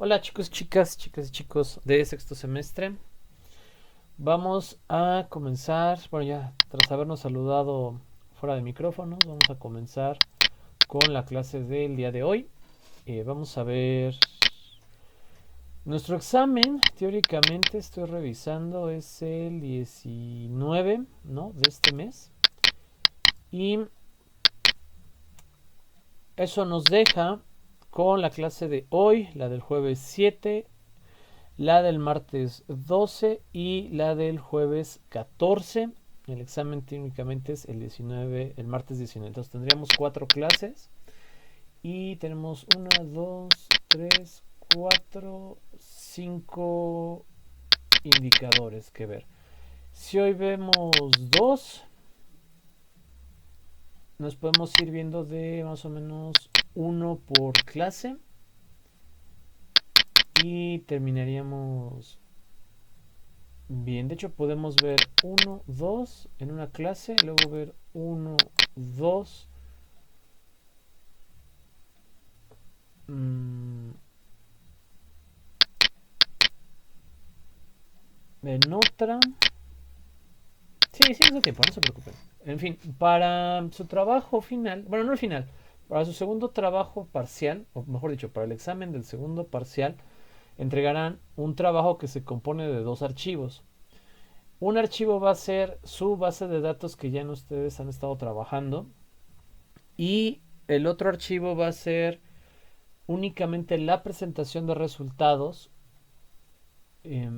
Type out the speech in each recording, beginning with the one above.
Hola chicos, chicas y chicos de sexto semestre. Vamos a comenzar, bueno ya, tras habernos saludado fuera de micrófonos, vamos a comenzar con la clase del día de hoy. Vamos a ver nuestro examen, teóricamente estoy revisando, es el 19, ¿no? De este mes. Y eso nos deja con la clase de hoy, la del jueves 7, la del martes 12 y la del jueves 14. El examen técnicamente es el 19, el martes 19. Entonces tendríamos cuatro clases y tenemos una, dos, tres, cuatro, cinco indicadores que ver. Si hoy vemos dos, nos podemos ir viendo de más o menos uno por clase y terminaríamos bien. De hecho, podemos ver uno 2 en una clase, y luego ver uno 2 mmm, en otra. Sí, sí, nos da tiempo, no se preocupen. En fin, para su trabajo final, bueno, no el final, para su segundo trabajo parcial, o mejor dicho, para el examen del segundo parcial, entregarán un trabajo que se compone de dos archivos. Un archivo va a ser su base de datos que ya en ustedes han estado trabajando y el otro archivo va a ser únicamente la presentación de resultados eh,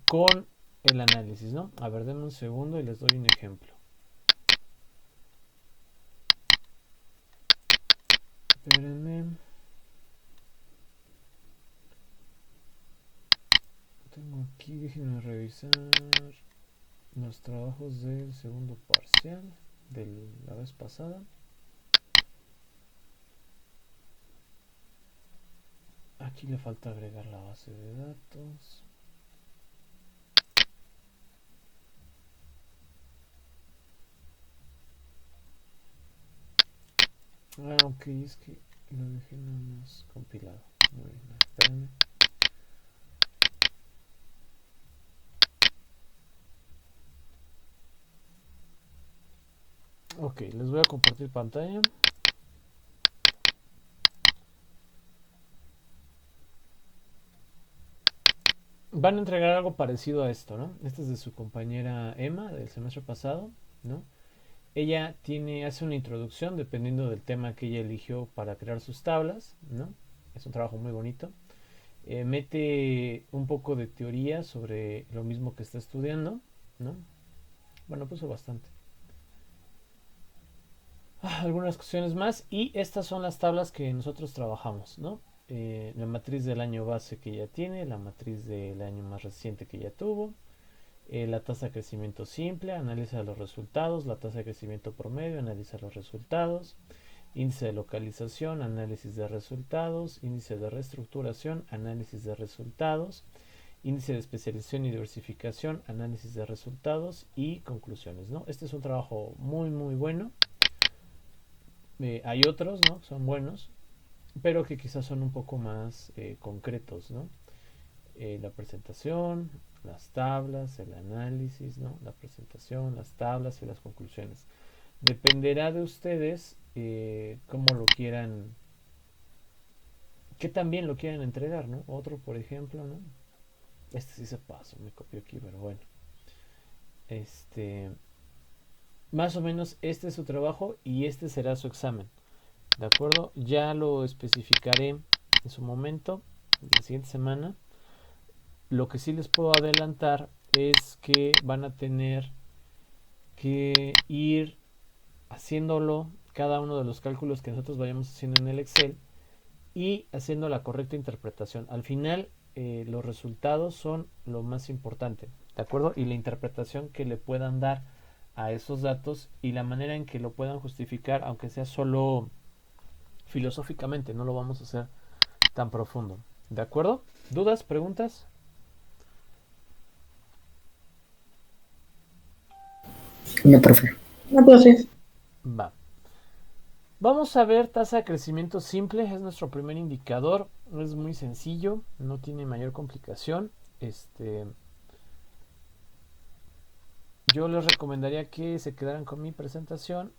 con el análisis, ¿no? A ver, denme un segundo y les doy un ejemplo. Espérenme. Tengo aquí, déjenme revisar los trabajos del segundo parcial de la vez pasada. Aquí le falta agregar la base de datos. Ah, ok, es que lo dejé nada más compilado. Muy bien, espérenme. Ok, les voy a compartir pantalla. Van a entregar algo parecido a esto, ¿no? Este es de su compañera Emma del semestre pasado, ¿no? Ella hace una introducción dependiendo del tema que ella eligió para crear sus tablas, ¿no? Es un trabajo muy bonito. Mete un poco de teoría sobre lo mismo que está estudiando, ¿no? Bueno, puso bastante. Algunas cuestiones más y estas son las tablas que nosotros trabajamos, ¿no? La matriz del año base que ya tiene, la matriz del año más reciente que ya tuvo, la tasa de crecimiento simple, analiza los resultados, la tasa de crecimiento promedio, analiza los resultados, índice de localización, análisis de resultados, índice de reestructuración, análisis de resultados, índice de especialización y diversificación, análisis de resultados y conclusiones, ¿no? Este es un trabajo muy muy bueno. Hay otros, ¿no? Que son buenos, pero que quizás son un poco más concretos, ¿no? La presentación, las tablas, el análisis, ¿no? La presentación, las tablas y las conclusiones. Dependerá de ustedes cómo lo quieran, que también lo quieran entregar, ¿no? Otro, por ejemplo, ¿no? Este sí se pasó, me copió aquí, pero bueno. Este, más o menos este es su trabajo y este será su examen. ¿De acuerdo? Ya lo especificaré en su momento, la siguiente semana. Lo que sí les puedo adelantar es que van a tener que ir haciéndolo cada uno de los cálculos que nosotros vayamos haciendo en el Excel y haciendo la correcta interpretación. Al final, los resultados son lo más importante, ¿de acuerdo? Y la interpretación que le puedan dar a esos datos y la manera en que lo puedan justificar, aunque sea solo filosóficamente, no lo vamos a hacer tan profundo. ¿De acuerdo? ¿Dudas? ¿Preguntas? No, profe. No, profe. Va. Vamos a ver tasa de crecimiento simple, es nuestro primer indicador, es muy sencillo, no tiene mayor complicación. Yo les recomendaría que se quedaran con mi presentación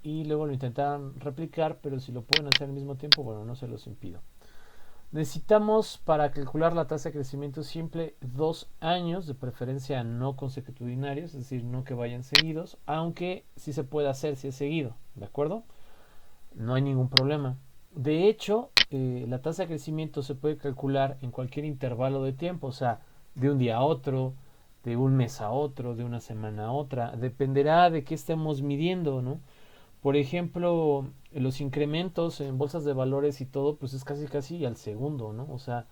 y luego lo intentaran replicar, pero si lo pueden hacer al mismo tiempo, bueno, no se los impido. Necesitamos para calcular la tasa de crecimiento simple 2 años, de preferencia no consecutudinarios, es decir, no que vayan seguidos, aunque sí se puede hacer si es seguido, ¿de acuerdo? No hay ningún problema. De hecho, la tasa de crecimiento se puede calcular en cualquier intervalo de tiempo, o sea, de un día a otro, de un mes a otro, de una semana a otra, dependerá de qué estemos midiendo, ¿no? Por ejemplo, los incrementos en bolsas de valores y todo, pues es casi al segundo, ¿no? O sea,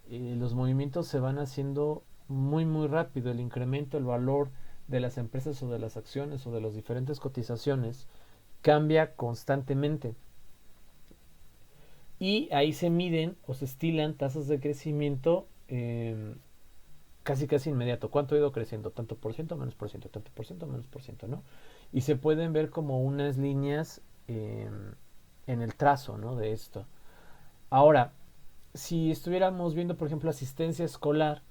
los movimientos se van haciendo muy rápido. El incremento, el valor de las empresas o de las acciones o de las diferentes cotizaciones cambia constantemente. Y ahí se miden o se estilan tasas de crecimiento casi inmediato. ¿Cuánto ha ido creciendo? Tanto por ciento, menos por ciento, tanto por ciento, menos por ciento, ¿no? Y se pueden ver como unas líneas en el trazo, ¿no? De esto. Ahora, si estuviéramos viendo, por ejemplo, asistencia escolar,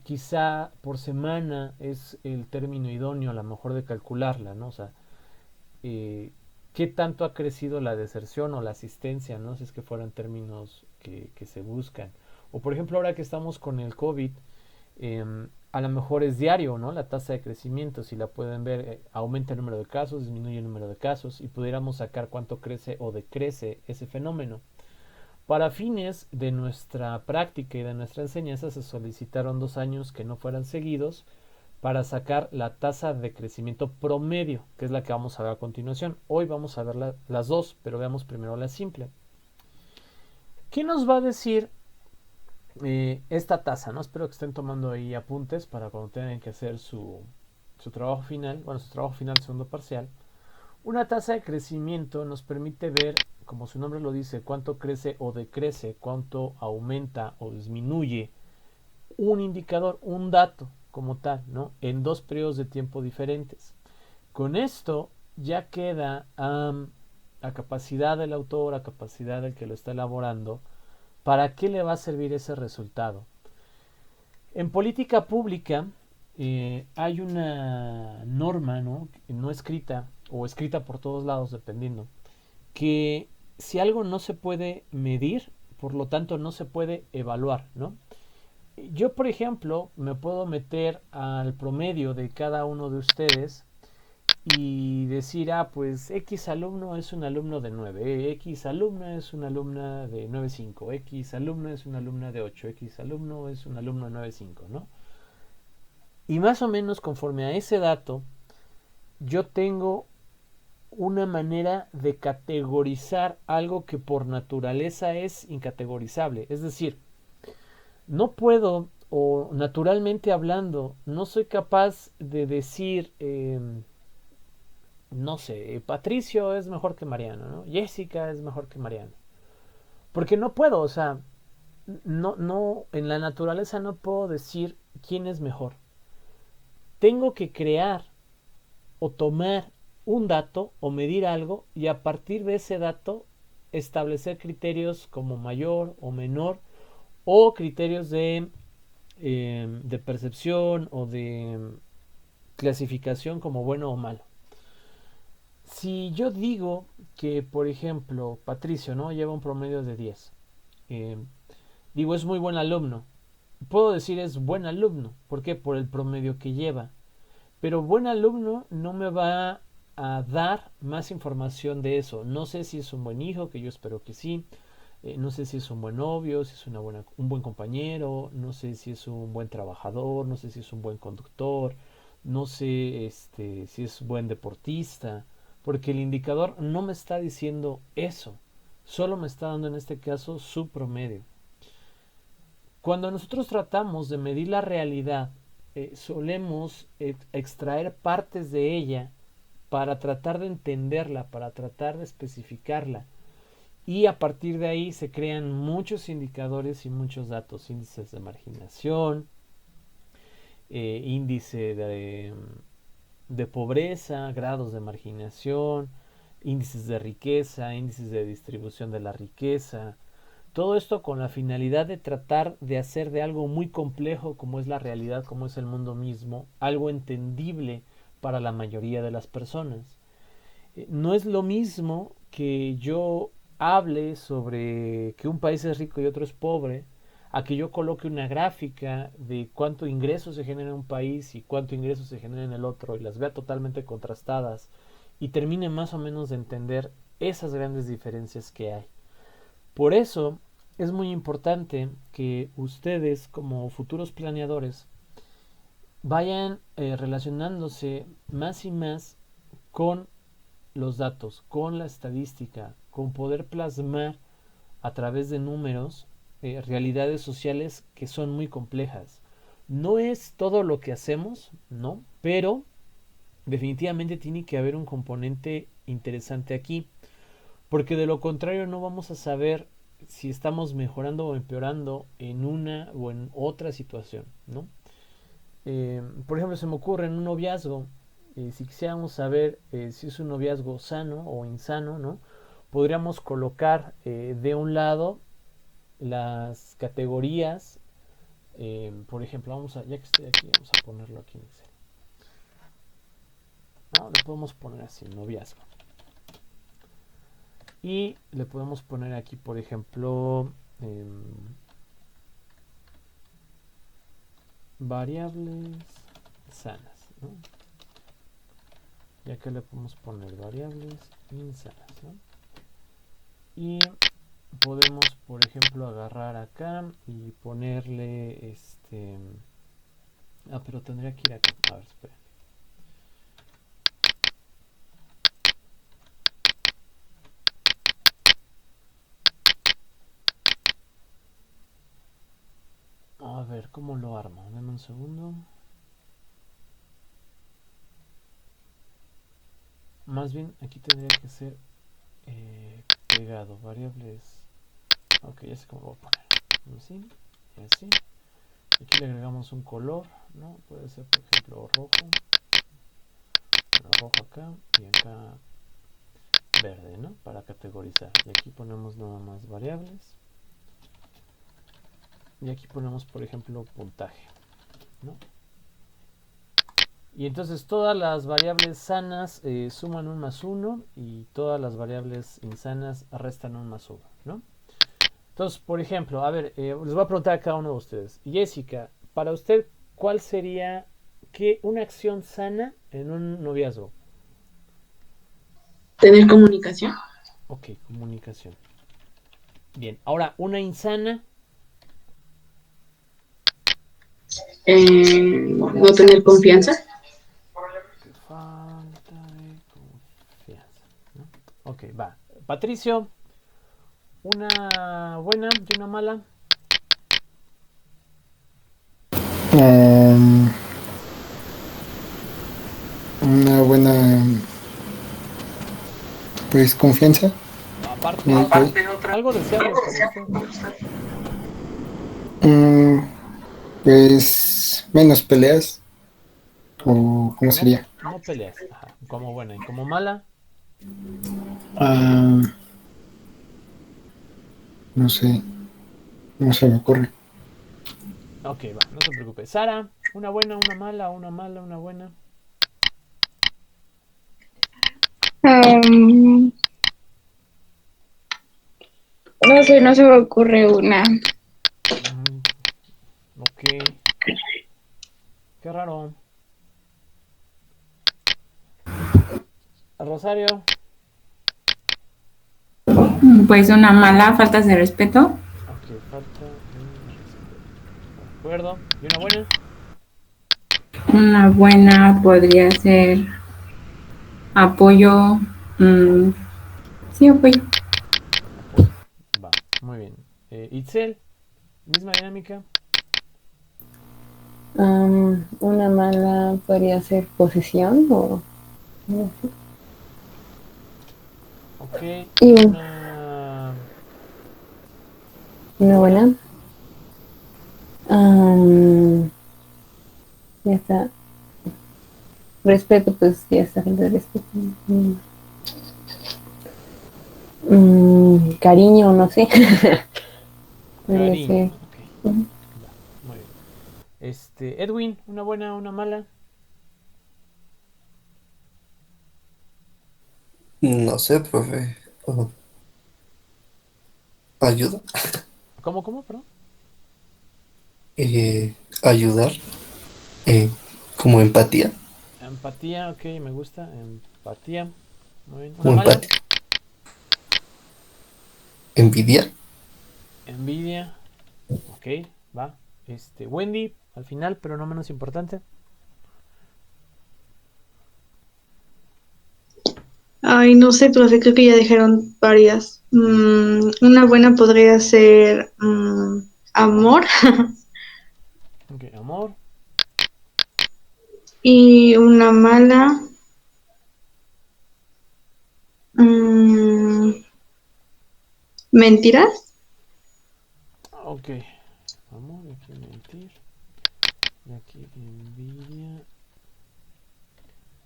quizá por semana es el término idóneo a lo mejor de calcularla, ¿no? O sea, qué tanto ha crecido la deserción o la asistencia, ¿no? Si es que fueran términos que se buscan. O por ejemplo, ahora que estamos con el COVID, a lo mejor es diario, ¿no? La tasa de crecimiento, si la pueden ver, aumenta el número de casos, disminuye el número de casos y pudiéramos sacar cuánto crece o decrece ese fenómeno. Para fines de nuestra práctica y de nuestra enseñanza se solicitaron 2 años que no fueran seguidos para sacar la tasa de crecimiento promedio, que es la que vamos a ver a continuación. Hoy vamos a ver las dos, pero veamos primero la simple. ¿Qué nos va a decir esta tasa? ¿No? Espero que estén tomando ahí apuntes para cuando tengan que hacer su trabajo final, su trabajo final segundo parcial. Una tasa de crecimiento nos permite ver, como su nombre lo dice, cuánto crece o decrece, cuánto aumenta o disminuye un indicador, un dato como tal, ¿no? En 2 periodos de tiempo diferentes. Con esto ya queda a capacidad del autor, a capacidad del que lo está elaborando, ¿para qué le va a servir ese resultado? En política pública hay una norma, ¿no? No escrita o escrita por todos lados, dependiendo, que si algo no se puede medir, por lo tanto no se puede evaluar, ¿no? Yo, por ejemplo, me puedo meter al promedio de cada uno de ustedes y decir, pues X alumno es un alumno de 9, X alumna es una alumna de 9.5, X alumno es una alumna de 8, X alumno es un alumno de 9.5, ¿no? Y más o menos conforme a ese dato, yo tengo una manera de categorizar algo que por naturaleza es incategorizable. Es decir, no puedo, o naturalmente hablando, no soy capaz de decir, no sé, Patricio es mejor que Mariano, ¿no? Jessica es mejor que Mariano. Porque no puedo, o sea, no, en la naturaleza no puedo decir quién es mejor. Tengo que crear o tomar un dato o medir algo y a partir de ese dato establecer criterios como mayor o menor o criterios de percepción o de clasificación como bueno o malo. Si yo digo que, por ejemplo, Patricio, ¿no? Lleva un promedio de 10, digo es muy buen alumno, puedo decir es buen alumno. ¿Por qué? Por el promedio que lleva. Pero buen alumno no me va a dar más información de eso. No sé si es un buen hijo, que yo espero que sí. No sé si es un buen novio, si es un buen compañero, no sé si es un buen trabajador, no sé si es un buen conductor, no sé si es buen deportista, porque el indicador no me está diciendo eso, solo me está dando en este caso su promedio. Cuando nosotros tratamos de medir la realidad, solemos extraer partes de ella para tratar de entenderla, para tratar de especificarla. Y a partir de ahí se crean muchos indicadores y muchos datos, índices de marginación, índice de pobreza, grados de marginación, índices de riqueza, índices de distribución de la riqueza. Todo esto con la finalidad de tratar de hacer de algo muy complejo como es la realidad, como es el mundo mismo, algo entendible para la mayoría de las personas. No es lo mismo que yo hable sobre que un país es rico y otro es pobre, a que yo coloque una gráfica de cuánto ingreso se genera en un país y cuánto ingreso se genera en el otro y las vea totalmente contrastadas y termine más o menos de entender esas grandes diferencias que hay. Por eso es muy importante que ustedes como futuros planeadores vayan relacionándose más y más con los datos, con la estadística, con poder plasmar a través de números realidades sociales que son muy complejas. No es todo lo que hacemos, no, pero definitivamente tiene que haber un componente interesante aquí, porque de lo contrario no vamos a saber si estamos mejorando o empeorando en una o en otra situación, ¿no? Por ejemplo, se me ocurre en un noviazgo, si quisiéramos saber si es un noviazgo sano o insano, ¿no? Podríamos colocar de un lado las categorías, por ejemplo, ya que estoy aquí, vamos a ponerlo aquí en Excel. No, le podemos poner así, noviazgo. Y le podemos poner aquí, por ejemplo, variables sanas, ¿no? Ya que le podemos poner variables insanas, ¿no? Y podemos, por ejemplo, agarrar acá y ponerle pero tendría que ir acá. A ver, espera. A ver, ¿cómo lo armo? Dame un segundo. Más bien, aquí tendría que ser pegado. Variables. Ok, ya sé cómo lo voy a poner. Así y así. Aquí le agregamos un color, ¿no? Puede ser, por ejemplo, rojo. Bueno, rojo acá y acá verde, ¿no? Para categorizar. Y aquí ponemos nada más variables. Y aquí ponemos, por ejemplo, puntaje, ¿no? Y entonces todas las variables sanas suman un más uno y todas las variables insanas restan un más uno, ¿no? Entonces, por ejemplo, a ver, les voy a preguntar a cada uno de ustedes. Jessica, para usted, ¿cuál sería una acción sana en un noviazgo? Tener comunicación. Ok, comunicación. Bien, ahora, una insana. No tener confianza. Falta de confianza, ¿no? Ok, va. Patricio, una buena y una mala. Um, una buena, pues, confianza, Aparte como de dijo otra. ahí. Algo deseable para usted. Mm, pues, menos peleas, o ¿cómo No, sería? no peleas. Ajá. Como buena y como mala. Ah, no sé, no se me ocurre. Ok, va, no se preocupe. Sara, una buena, una mala, una mala, una buena. Am, no sé, no se me ocurre una. Mm, ok, qué raro. Rosario, Pues una mala, faltas de respeto. ok, falta de respeto. De acuerdo. ¿Y una buena? Una buena podría ser apoyo. mm, sí, apoyo. Apoyo. Va, muy bien. Itzel, misma dinámica. Una mala podría ser posesión o no sé. Ok, Y y una una buena. buena. am, ya está. Respeto, pues ya está, gente de respeto. Cariño, no sé. Podría Cariño. ser. Ok, Ujú. va, muy bien. Edwin, una buena, una mala. No sé, profe. Oh, ayuda. ¿Cómo, perdón? Ayudar. eh, como empatía. Empatía, ok, me gusta. Empatía. Muy bien. Una Como mala. empatía. Envidiar. Envidia. Ok, va. Wendy, al final, pero no menos importante. Ay, no sé, profe, creo que ya dijeron varias. Una buena podría ser amor Ok, amor. y una mala, mm, mentiras. Ok. Amor, y aquí mentir. Y aquí envidia.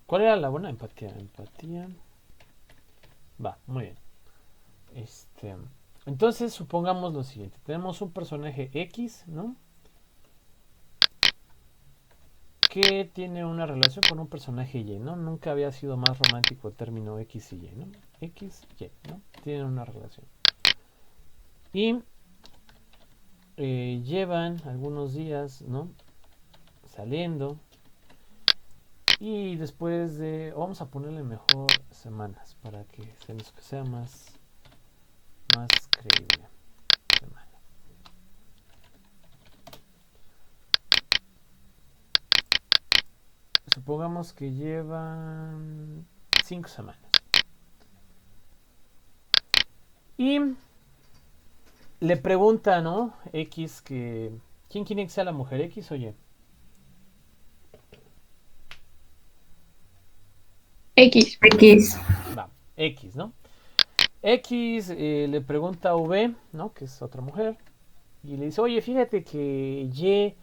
¿Cuál era la buena? Empatía. Empatía. Va, muy bien. Este. Entonces, supongamos lo siguiente. Tenemos un personaje X, ¿no? Que tiene una relación con un personaje Y, ¿no? Nunca había sido más romántico el término X y Y, ¿no? X, Y, ¿no? Tienen una relación. Y llevan algunos días, ¿no? Saliendo. Y después de... Vamos a ponerle mejor semanas para que sea más creíble. Semana. Supongamos que llevan 5 semanas. Y le pregunta, ¿no? X que... ¿Quién quiere que sea la mujer, X o Y? X. X. Va, X, ¿no? X le pregunta a V, ¿no? Que es otra mujer. Y le dice, oye, fíjate que Y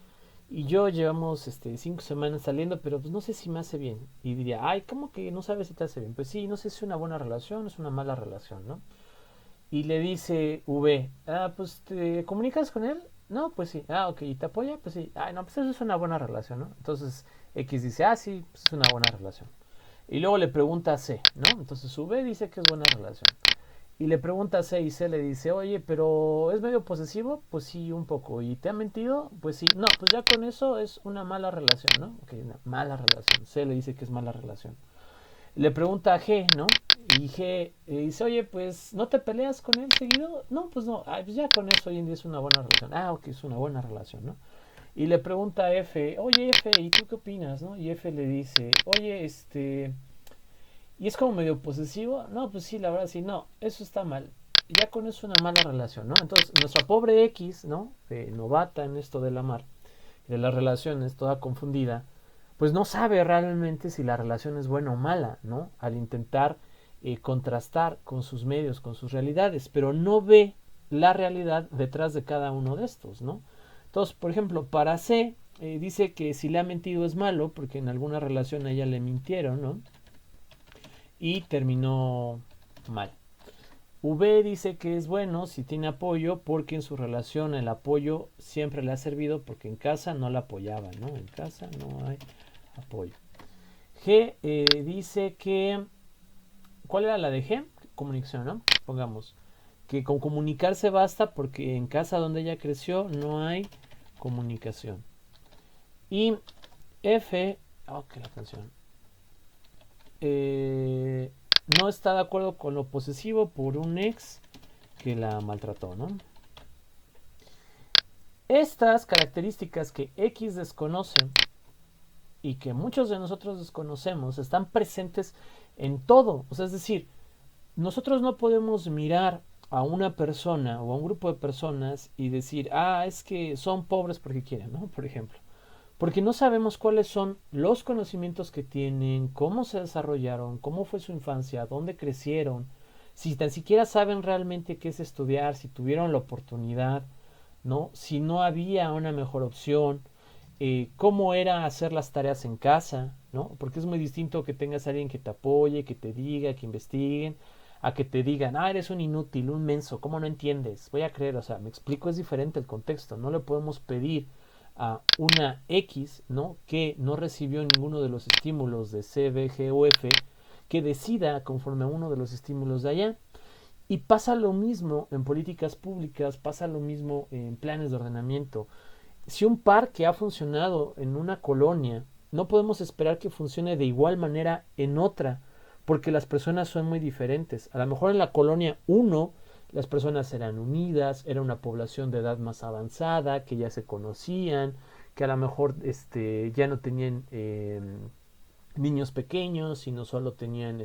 y yo llevamos 5 semanas saliendo, pero pues no sé si me hace bien. Y diría, ay, ¿cómo que no sabes si te hace bien? Pues sí, no sé si es una buena relación o es una mala relación, ¿no? Y le dice V, pues ¿te comunicas con él? No, pues sí. Ok, ¿y te apoya? Pues sí. Ay, no, pues eso es una buena relación, ¿no? Entonces X dice, sí, pues es una buena relación. Y luego le pregunta a C, ¿no? Entonces V dice que es buena relación. Y le pregunta a C y C le dice, oye, pero ¿es medio posesivo? Pues sí, un poco. ¿Y te ha mentido? Pues sí. No, pues ya con eso es una mala relación, ¿no? Ok, una mala relación. C le dice que es mala relación. Le pregunta a G, ¿no? Y G dice, oye, pues ¿no te peleas con él seguido? No, pues no. Pues ya con eso hoy en día es una buena relación. Ok, es una buena relación, ¿no? Y le pregunta a F, oye F, ¿y tú qué opinas, no? Y F le dice, oye, ¿y es como medio posesivo? No, pues sí, la verdad sí, no, eso está mal. Ya con eso es una mala relación, ¿no? Entonces, nuestra pobre X, ¿no? Novata en esto del amar, de las relaciones, toda confundida, pues no sabe realmente si la relación es buena o mala, ¿no? Al intentar contrastar con sus medios, con sus realidades, pero no ve la realidad detrás de cada uno de estos, ¿no? Entonces, por ejemplo, para C, dice que si le ha mentido es malo, porque en alguna relación a ella le mintieron, ¿no? Y terminó mal. V dice que es bueno si tiene apoyo porque en su relación el apoyo siempre le ha servido porque en casa no la apoyaba, ¿no? En casa no hay apoyo. G dice que... ¿Cuál era la de G? Comunicación, ¿no? Pongamos que con comunicarse basta porque en casa donde ella creció no hay comunicación. Y F... que la canción. No está de acuerdo con lo posesivo por un ex que la maltrató, ¿no? Estas características que X desconoce y que muchos de nosotros desconocemos están presentes en todo. O sea, es decir, nosotros no podemos mirar a una persona o a un grupo de personas y decir, es que son pobres porque quieren, ¿no? Por ejemplo. Porque no sabemos cuáles son los conocimientos que tienen, cómo se desarrollaron, cómo fue su infancia, dónde crecieron, si tan siquiera saben realmente qué es estudiar, si tuvieron la oportunidad, ¿no? Si no había una mejor opción, cómo era hacer las tareas en casa, ¿no? Porque es muy distinto que tengas a alguien que te apoye, que te diga, que investiguen, a que te digan, ah, eres un inútil, un menso, ¿cómo no entiendes? Voy a creer, o sea, me explico, es diferente el contexto. No le podemos pedir a una X, ¿no?, que no recibió ninguno de los estímulos de C, B, G o F, que decida conforme a uno de los estímulos de allá. Y pasa lo mismo en políticas públicas, pasa lo mismo en planes de ordenamiento. Si un parque ha funcionado en una colonia, no podemos esperar que funcione de igual manera en otra, porque las personas son muy diferentes. A lo mejor en la colonia 1 las personas eran unidas, era una población de edad más avanzada, que ya se conocían, que a lo mejor ya no tenían niños pequeños, sino solo tenían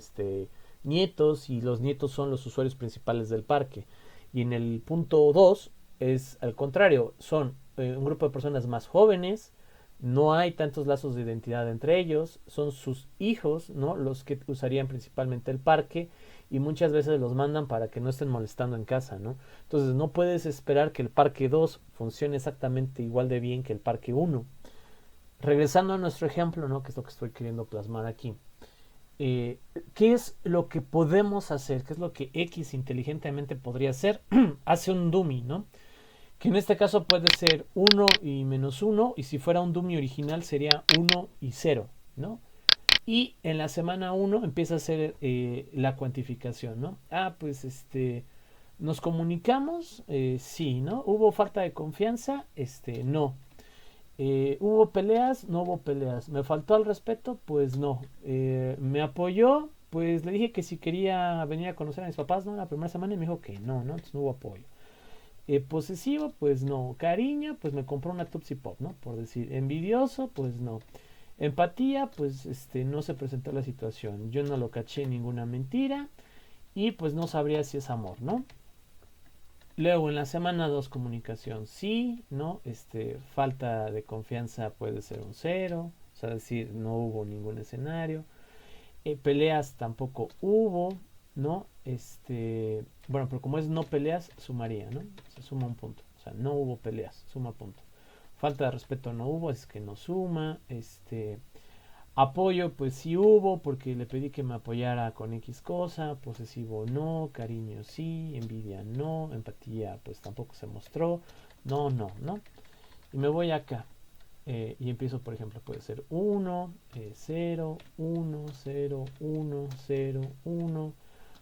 nietos, y los nietos son los usuarios principales del parque. Y en el punto 2 es al contrario, son un grupo de personas más jóvenes, no hay tantos lazos de identidad entre ellos, son sus hijos, ¿no?, los que usarían principalmente el parque, y muchas veces los mandan para que no estén molestando en casa, ¿no? Entonces no puedes esperar que el parque 2 funcione exactamente igual de bien que el parque 1. Regresando a nuestro ejemplo, ¿no?, que es lo que estoy queriendo plasmar aquí. ¿Qué es lo que podemos hacer? ¿Qué es lo que X inteligentemente podría hacer? Hace un dummy, ¿no?, que en este caso puede ser 1 y menos 1, y si fuera un dummy original sería 1 y 0, ¿no? Y en la semana 1 empieza a hacer la cuantificación, ¿no? Ah, pues nos comunicamos, sí, ¿no? ¿Hubo falta de confianza? No. ¿Hubo peleas? No hubo peleas. ¿Me faltó al respeto? Pues no. ¿Me apoyó? Pues le dije que si quería venir a conocer a mis papás, ¿no?, la primera semana, y me dijo que no, ¿no? Entonces no hubo apoyo. Posesivo, pues no. Cariño, pues me compró una Tupsi Pop, ¿no?, por decir. Envidioso, pues no. Empatía, pues no se presentó la situación. Yo no lo caché en ninguna mentira, y pues no sabría si es amor, ¿no? Luego en la semana 2, comunicación, sí, ¿no? Falta de confianza puede ser un 0, o sea, decir, no hubo ningún escenario. Peleas tampoco hubo, ¿no? Bueno, pero como es no peleas, sumaría, ¿no? Se suma un punto. O sea, no hubo peleas, suma punto. Falta de respeto no hubo, es que no suma. Apoyo, pues sí hubo, porque le pedí que me apoyara con X cosa. Posesivo no, cariño sí, envidia no, empatía pues tampoco se mostró. No, no, no. Y me voy acá. Y empiezo, por ejemplo, puede ser 1, 0, 1, 0, 1, 0, 1,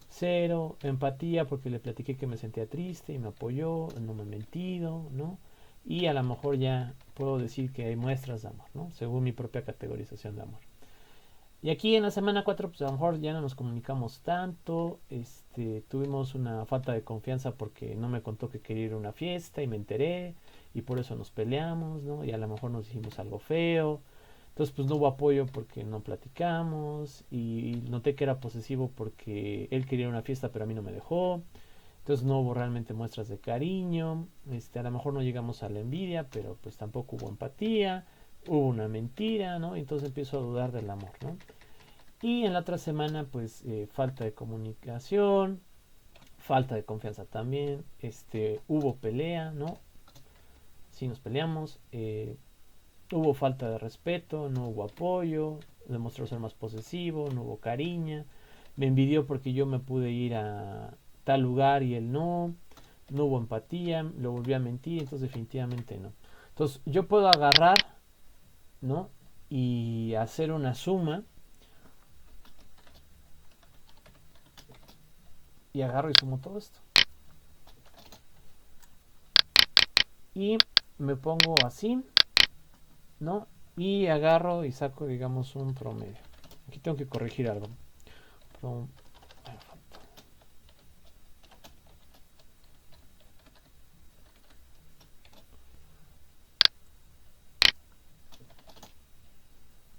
0. Empatía, porque le platiqué que me sentía triste y me apoyó, no me he mentido, ¿no? Y a lo mejor ya puedo decir que hay muestras de amor, ¿no?, según mi propia categorización de amor. Y aquí en la semana 4, pues a lo mejor ya no nos comunicamos tanto, tuvimos una falta de confianza porque no me contó que quería ir a una fiesta y me enteré, y por eso nos peleamos, ¿no? Y a lo mejor nos dijimos algo feo. Entonces pues no hubo apoyo porque no platicamos, y noté que era posesivo porque él quería ir a una fiesta pero a mí no me dejó. Entonces no hubo realmente muestras de cariño. A lo mejor no llegamos a la envidia, pero pues tampoco hubo empatía. Hubo una mentira, ¿no? Entonces empiezo a dudar del amor, ¿no? Y en la otra semana, pues falta de comunicación, falta de confianza también. Hubo pelea, ¿no? Sí, nos peleamos. Hubo falta de respeto, no hubo apoyo, demostró ser más posesivo, no hubo cariño. Me envidió porque yo me pude ir a tal lugar y él no. No hubo empatía, lo volví a mentir, entonces definitivamente no. Entonces yo puedo agarrar, ¿no?, y hacer una suma, y agarro y sumo todo esto, y me pongo así, ¿no?, y agarro y saco, digamos, un promedio. Aquí tengo que corregir algo.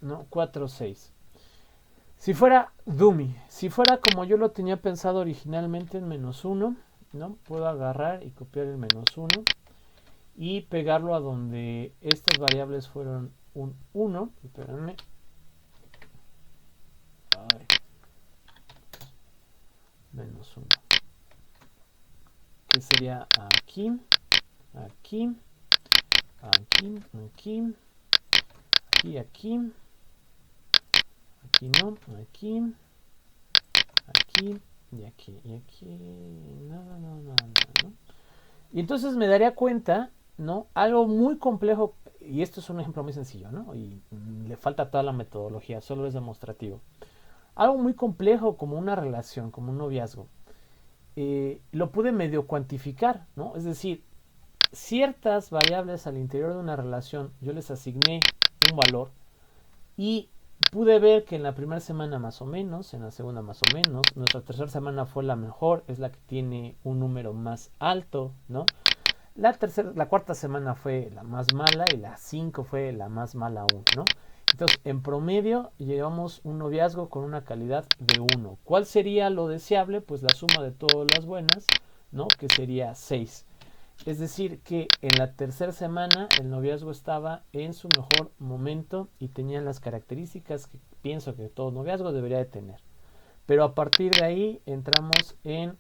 No, 4, 6. Si fuera dummy, si fuera como yo lo tenía pensado originalmente en menos 1, ¿no?, puedo agarrar y copiar el menos 1 y pegarlo a donde estas variables fueron un 1. Espérenme. Ay. Menos 1. Que sería aquí, aquí, aquí, aquí, aquí, aquí, aquí no, aquí, aquí, y aquí, nada, ¿no? Y entonces me daría cuenta, ¿no? Algo muy complejo, y esto es un ejemplo muy sencillo, ¿no? Y le falta toda la metodología, solo es demostrativo. Algo muy complejo como una relación, como un noviazgo, lo pude medio cuantificar, ¿no? Es decir, ciertas variables al interior de una relación, yo les asigné un valor y pude ver que en la primera semana más o menos, en la segunda más o menos, nuestra tercera semana fue la mejor, es la que tiene un número más alto, ¿no? La cuarta semana fue la más mala y la 5 fue la más mala aún, ¿no? Entonces, en promedio, llevamos un noviazgo con una calidad de 1. ¿Cuál sería lo deseable? Pues la suma de todas las buenas, ¿no? Que sería 6. Es decir, que en la tercera semana el noviazgo estaba en su mejor momento y tenía las características que pienso que todo noviazgo debería de tener. Pero a partir de ahí entramos en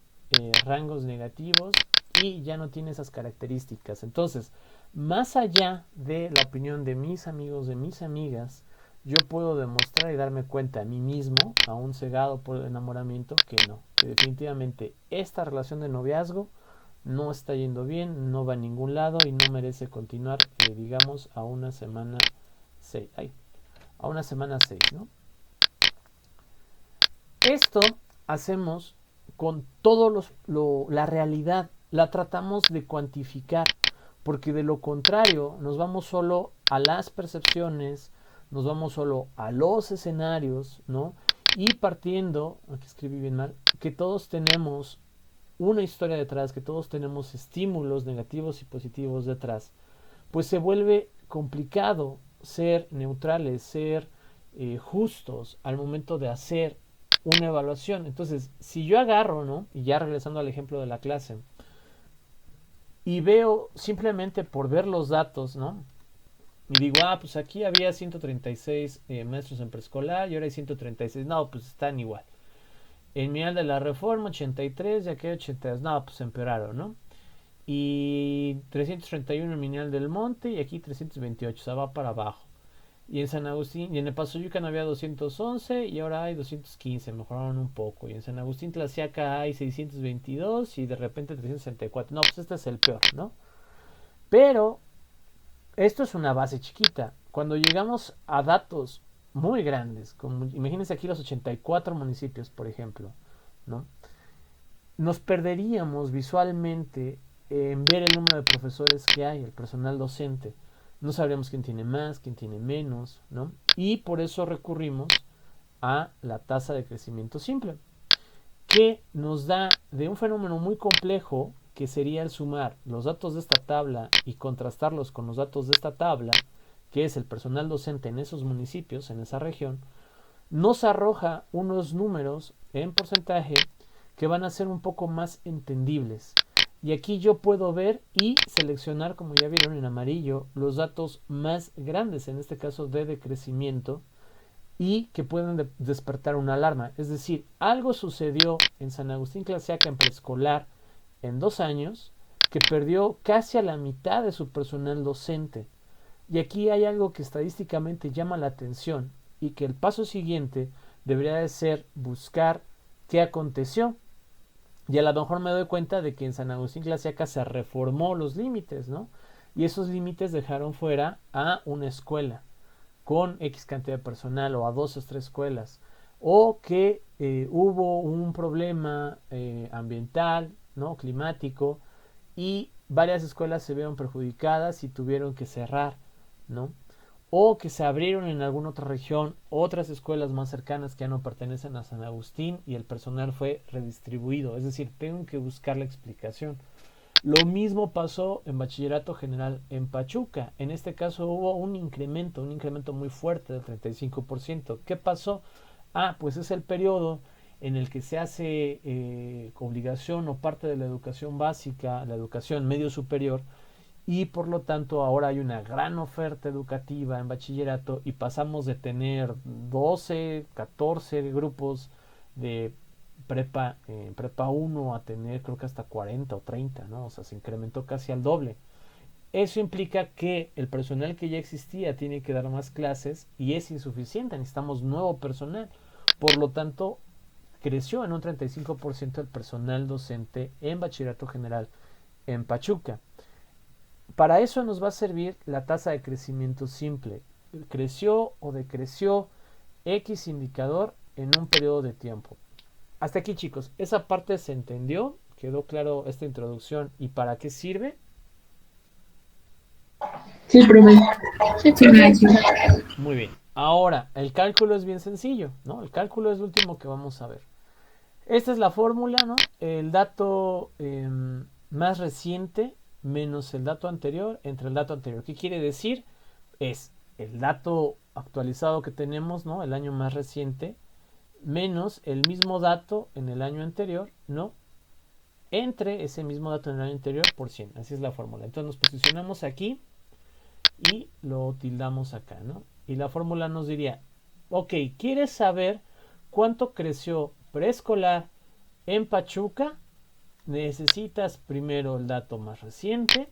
rangos negativos y ya no tiene esas características. Entonces, más allá de la opinión de mis amigos, de mis amigas, yo puedo demostrar y darme cuenta a mí mismo, aún cegado por el enamoramiento, que no, que definitivamente esta relación de noviazgo no está yendo bien, no va a ningún lado y no merece continuar, digamos, a una semana 6. A una semana 6, ¿no? Esto hacemos con todos la realidad, la tratamos de cuantificar, porque de lo contrario nos vamos solo a las percepciones, nos vamos solo a los escenarios, ¿no? Y partiendo, aquí escribí bien mal, que todos tenemos una historia detrás, que todos tenemos estímulos negativos y positivos detrás, pues se vuelve complicado ser neutrales, ser justos al momento de hacer una evaluación. Entonces, si yo agarro, ¿no? Y ya regresando al ejemplo de la clase, y veo simplemente por ver los datos, ¿no? Y digo, pues aquí había 136 maestros en preescolar y ahora hay 136. No, pues están igual. En Mineral de la Reforma 83 y aquí hay 82. No, pues empeoraron, ¿no? Y 331 en Mineral del Monte y aquí 328. O sea, va para abajo. Y en San Agustín, y en el Paso Yucan había 211 y ahora hay 215, mejoraron un poco. Y en San Agustín Tlaxiaca hay 622 y de repente 364. No, pues este es el peor, ¿no? Pero esto es una base chiquita. Cuando llegamos a datos muy grandes, como imagínense aquí los 84 municipios, por ejemplo, ¿no? Nos perderíamos visualmente en ver el número de profesores que hay, el personal docente. No sabríamos quién tiene más, quién tiene menos, ¿no? Y por eso recurrimos a la tasa de crecimiento simple, que nos da de un fenómeno muy complejo, que sería el sumar los datos de esta tabla y contrastarlos con los datos de esta tabla, que es el personal docente en esos municipios, en esa región, nos arroja unos números en porcentaje que van a ser un poco más entendibles. Y aquí yo puedo ver y seleccionar, como ya vieron en amarillo, los datos más grandes, en este caso de decrecimiento, y que pueden despertar una alarma. Es decir, algo sucedió en San Agustín Tlaxiaca en preescolar en 2 años que perdió casi a la mitad de su personal docente. Y aquí hay algo que estadísticamente llama la atención y que el paso siguiente debería de ser buscar qué aconteció. Y a lo mejor me doy cuenta de que en San Agustín Tlaxiaca se reformó los límites, ¿no? Y esos límites dejaron fuera a una escuela con X cantidad de personal o a 2 o 3 escuelas. O que hubo un problema ambiental, ¿no? Climático, y varias escuelas se vieron perjudicadas y tuvieron que cerrar, ¿no? O que se abrieron en alguna otra región otras escuelas más cercanas que ya no pertenecen a San Agustín y el personal fue redistribuido. Es decir, tengo que buscar la explicación. Lo mismo pasó en Bachillerato General en Pachuca. En este caso hubo un incremento muy fuerte del 35%. ¿Qué pasó? Pues es el periodo en el que se hace obligación o parte de la educación básica, la educación medio superior, y por lo tanto ahora hay una gran oferta educativa en bachillerato y pasamos de tener 12, 14 grupos de prepa 1 a tener creo que hasta 40 o 30, ¿no? O sea, se incrementó casi al doble. Eso implica que el personal que ya existía tiene que dar más clases y es insuficiente, necesitamos nuevo personal. Por lo tanto, creció en un 35% el personal docente en bachillerato general en Pachuca. Para eso nos va a servir la tasa de crecimiento simple. Creció o decreció X indicador en un periodo de tiempo. Hasta aquí, chicos, esa parte se entendió, quedó claro esta introducción y para qué sirve. Sí, profe. Sí, Sí, profe. maestro. Muy bien. Ahora, el cálculo es bien sencillo, ¿no? El cálculo es lo último que vamos a ver. Esta es la fórmula, ¿no? El dato más reciente menos el dato anterior entre el dato anterior. ¿Qué quiere decir? Es el dato actualizado que tenemos, ¿no? El año más reciente menos el mismo dato en el año anterior, ¿no? Entre ese mismo dato en el año anterior por 100. Así es la fórmula. Entonces nos posicionamos aquí y lo tildamos acá, ¿no? Y la fórmula nos diría, ok, ¿quieres saber cuánto creció preescolar en Pachuca? Necesitas primero el dato más reciente,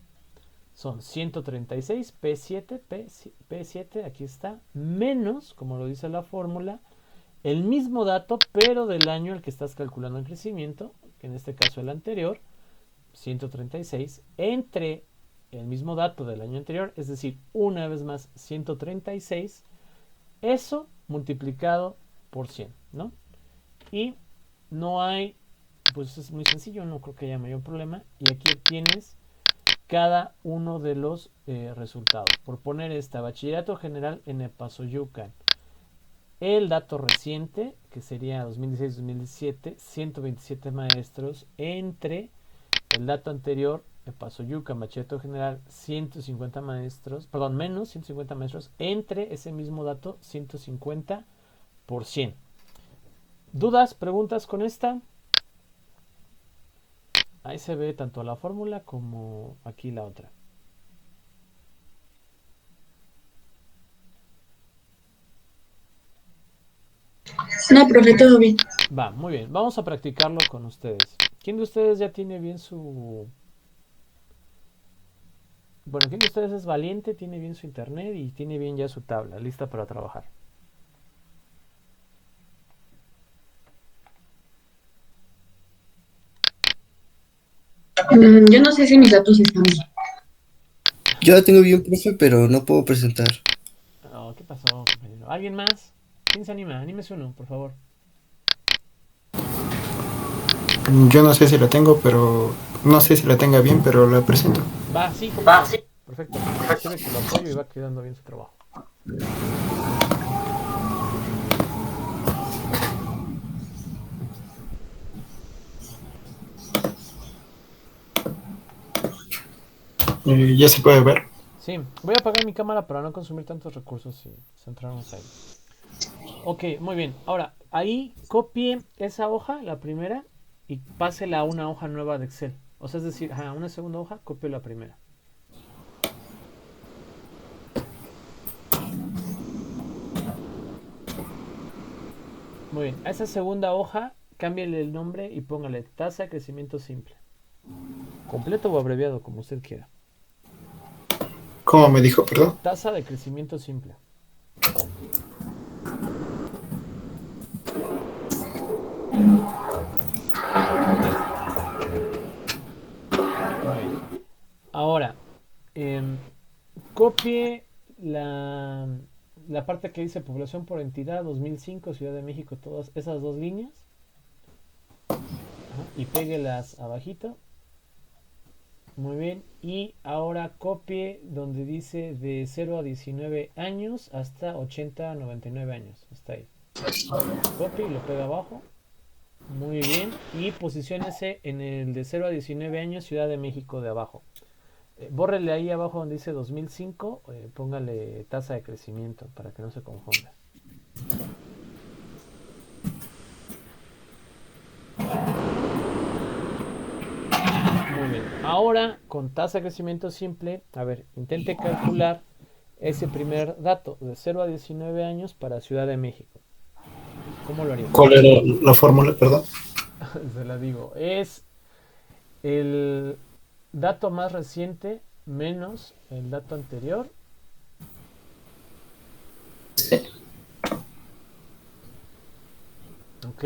son 136, P7, aquí está, menos, como lo dice la fórmula, el mismo dato, pero del año al que estás calculando el crecimiento, que en este caso el anterior, 136, entre el mismo dato del año anterior, es decir, una vez más 136, eso multiplicado por 100, ¿no? Y no hay, pues es muy sencillo, no creo que haya mayor problema. Y aquí tienes cada uno de los resultados. Por poner esta, bachillerato general en Epazoyucan. El dato reciente, que sería 2016-2017, 127 maestros, entre el dato anterior, Epazoyucan, bachillerato general, 150 maestros, perdón, menos 150 maestros, entre ese mismo dato, 150 por 100. ¿Dudas, preguntas con esta? Ahí se ve tanto la fórmula como aquí la otra. No, profe, todo bien. Va, muy bien. Vamos a practicarlo con ustedes. ¿Quién de ustedes ya tiene bien su... Bueno, ¿quién de ustedes es valiente, tiene bien su internet y tiene bien ya su tabla lista para trabajar? Yo no sé si mis datos están bien. Yo la tengo bien, profe, pero no puedo presentar. Oh, ¿qué pasó, compañero? ¿Alguien más? ¿Quién se anima? Anímese uno, por favor. Yo no sé si la tengo, pero no sé si la tenga bien, pero la presento. Va, sí, ¿cómo no? Perfecto. Sirve que lo apoyo y va quedando bien su trabajo. Ya se puede ver. Sí, voy a apagar mi cámara para no consumir tantos recursos y centrarnos ahí. Ok, muy bien. Ahora, ahí copie esa hoja, la primera, y pásela a una hoja nueva de Excel. O sea, es decir, a una segunda hoja, copio la primera. Muy bien, a esa segunda hoja, cámbiale el nombre y póngale tasa de crecimiento simple. Completo o abreviado, como usted quiera. ¿Cómo me dijo, perdón? Tasa de crecimiento simple. Ahora, copie la parte que dice población por entidad 2005, Ciudad de México, todas esas dos líneas. Ajá, y péguelas abajito. Muy bien. Y ahora copie donde dice de 0 a 19 años hasta 80 a 99 años. Está ahí. Copie y lo pega abajo. Muy bien. Y posiciónese en el de 0 a 19 años, Ciudad de México de abajo. Bórrele ahí abajo donde dice 2005, póngale tasa de crecimiento para que no se confunda. Muy bien. Ahora, con tasa de crecimiento simple, a ver, intente calcular ese primer dato de 0 a 19 años para Ciudad de México. ¿Cómo lo haría? ¿Cuál era la fórmula, perdón? Se la digo. Es el dato más reciente menos el dato anterior. Ok.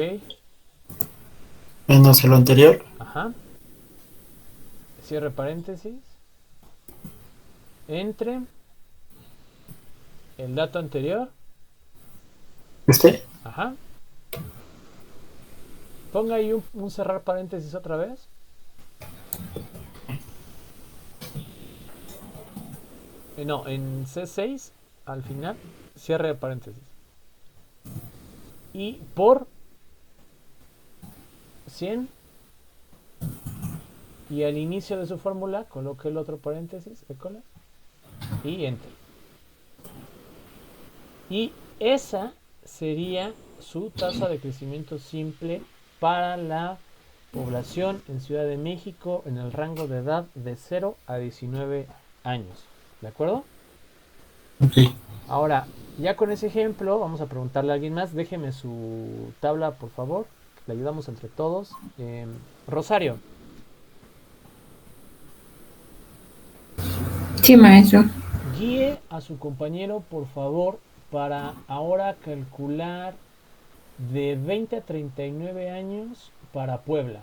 Menos el anterior. Ajá. Cierre paréntesis. Entre el dato anterior. Este. Ajá. Ponga ahí un cerrar paréntesis otra vez. No, en C6 al final cierre de paréntesis. Y por 100 y al inicio de su fórmula coloque el otro paréntesis, école, y enter. Y esa sería su tasa de crecimiento simple para la población en Ciudad de México en el rango de edad de 0 a 19 años. ¿De acuerdo? Ok. Ahora, ya con ese ejemplo, vamos a preguntarle a alguien más. Déjeme su tabla, por favor. Le ayudamos entre todos. Rosario. Sí, maestro. Guíe a su compañero, por favor, para ahora calcular de 20 a 39 años para Puebla.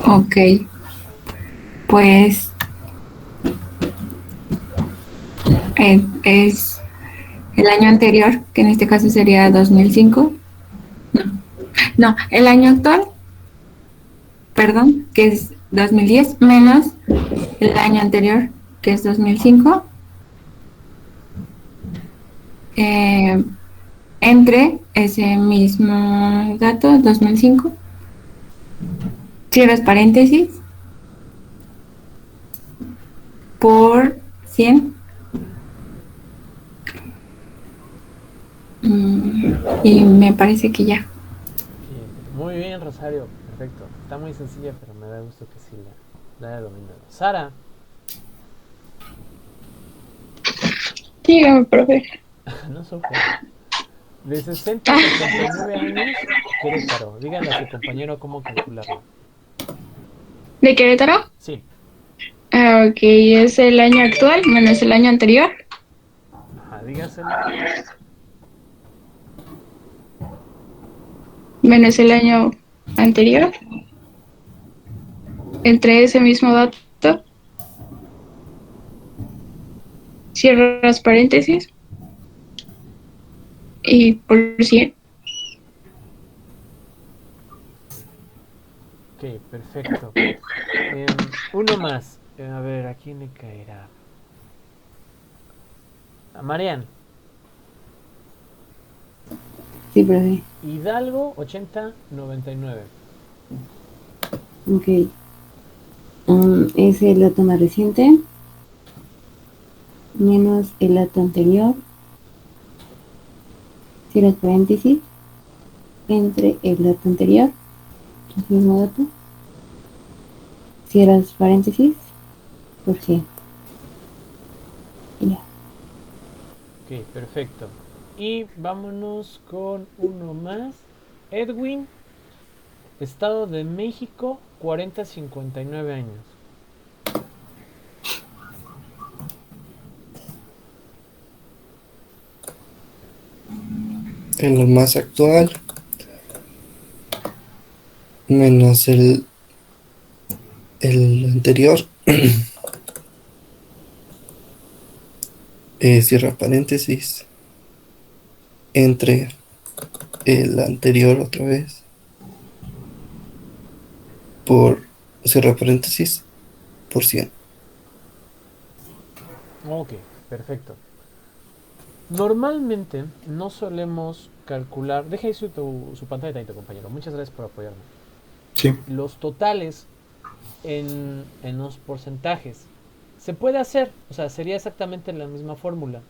Ok. Pues es el año anterior, que en este caso sería 2005. No, el año actual, perdón, que es 2010, menos el año anterior, que es 2005. Entre ese mismo dato, 2005, cierras paréntesis, por 100. Y me parece que ya. Muy bien, Rosario. Perfecto. Está muy sencilla, pero me da gusto que sí la haya dominado. Sara. Dígame, profe. No sufre. De 60 a 79 años, Querétaro. Díganle a su compañero cómo calcularlo. ¿De Querétaro? Sí. Ah, ok, es el año actual menos el año anterior. Ajá, dígaselo. Menos el año anterior. Entre ese mismo dato. Cierras paréntesis. Y por 100. Ok, perfecto. Uno más. A ver, ¿a quién le caerá? A Marian. Sí, profe. Hidalgo 8099. Ok. Es el dato más reciente menos el dato anterior. Cierras paréntesis. Entre el dato anterior, el mismo dato. Cierras paréntesis por 100. Y ya. Ok, perfecto. Y vámonos con uno más. Edwin, Estado de México, 40-59 años. En lo más actual, menos el anterior, cierra paréntesis, entre el anterior otra vez, por cierra paréntesis, por 100. Ok, perfecto. Normalmente no solemos calcular. Deja ahí su pantalla, compañero. Muchas gracias por apoyarme. Sí. Los totales en los porcentajes. Se puede hacer, o sea, sería exactamente la misma fórmula.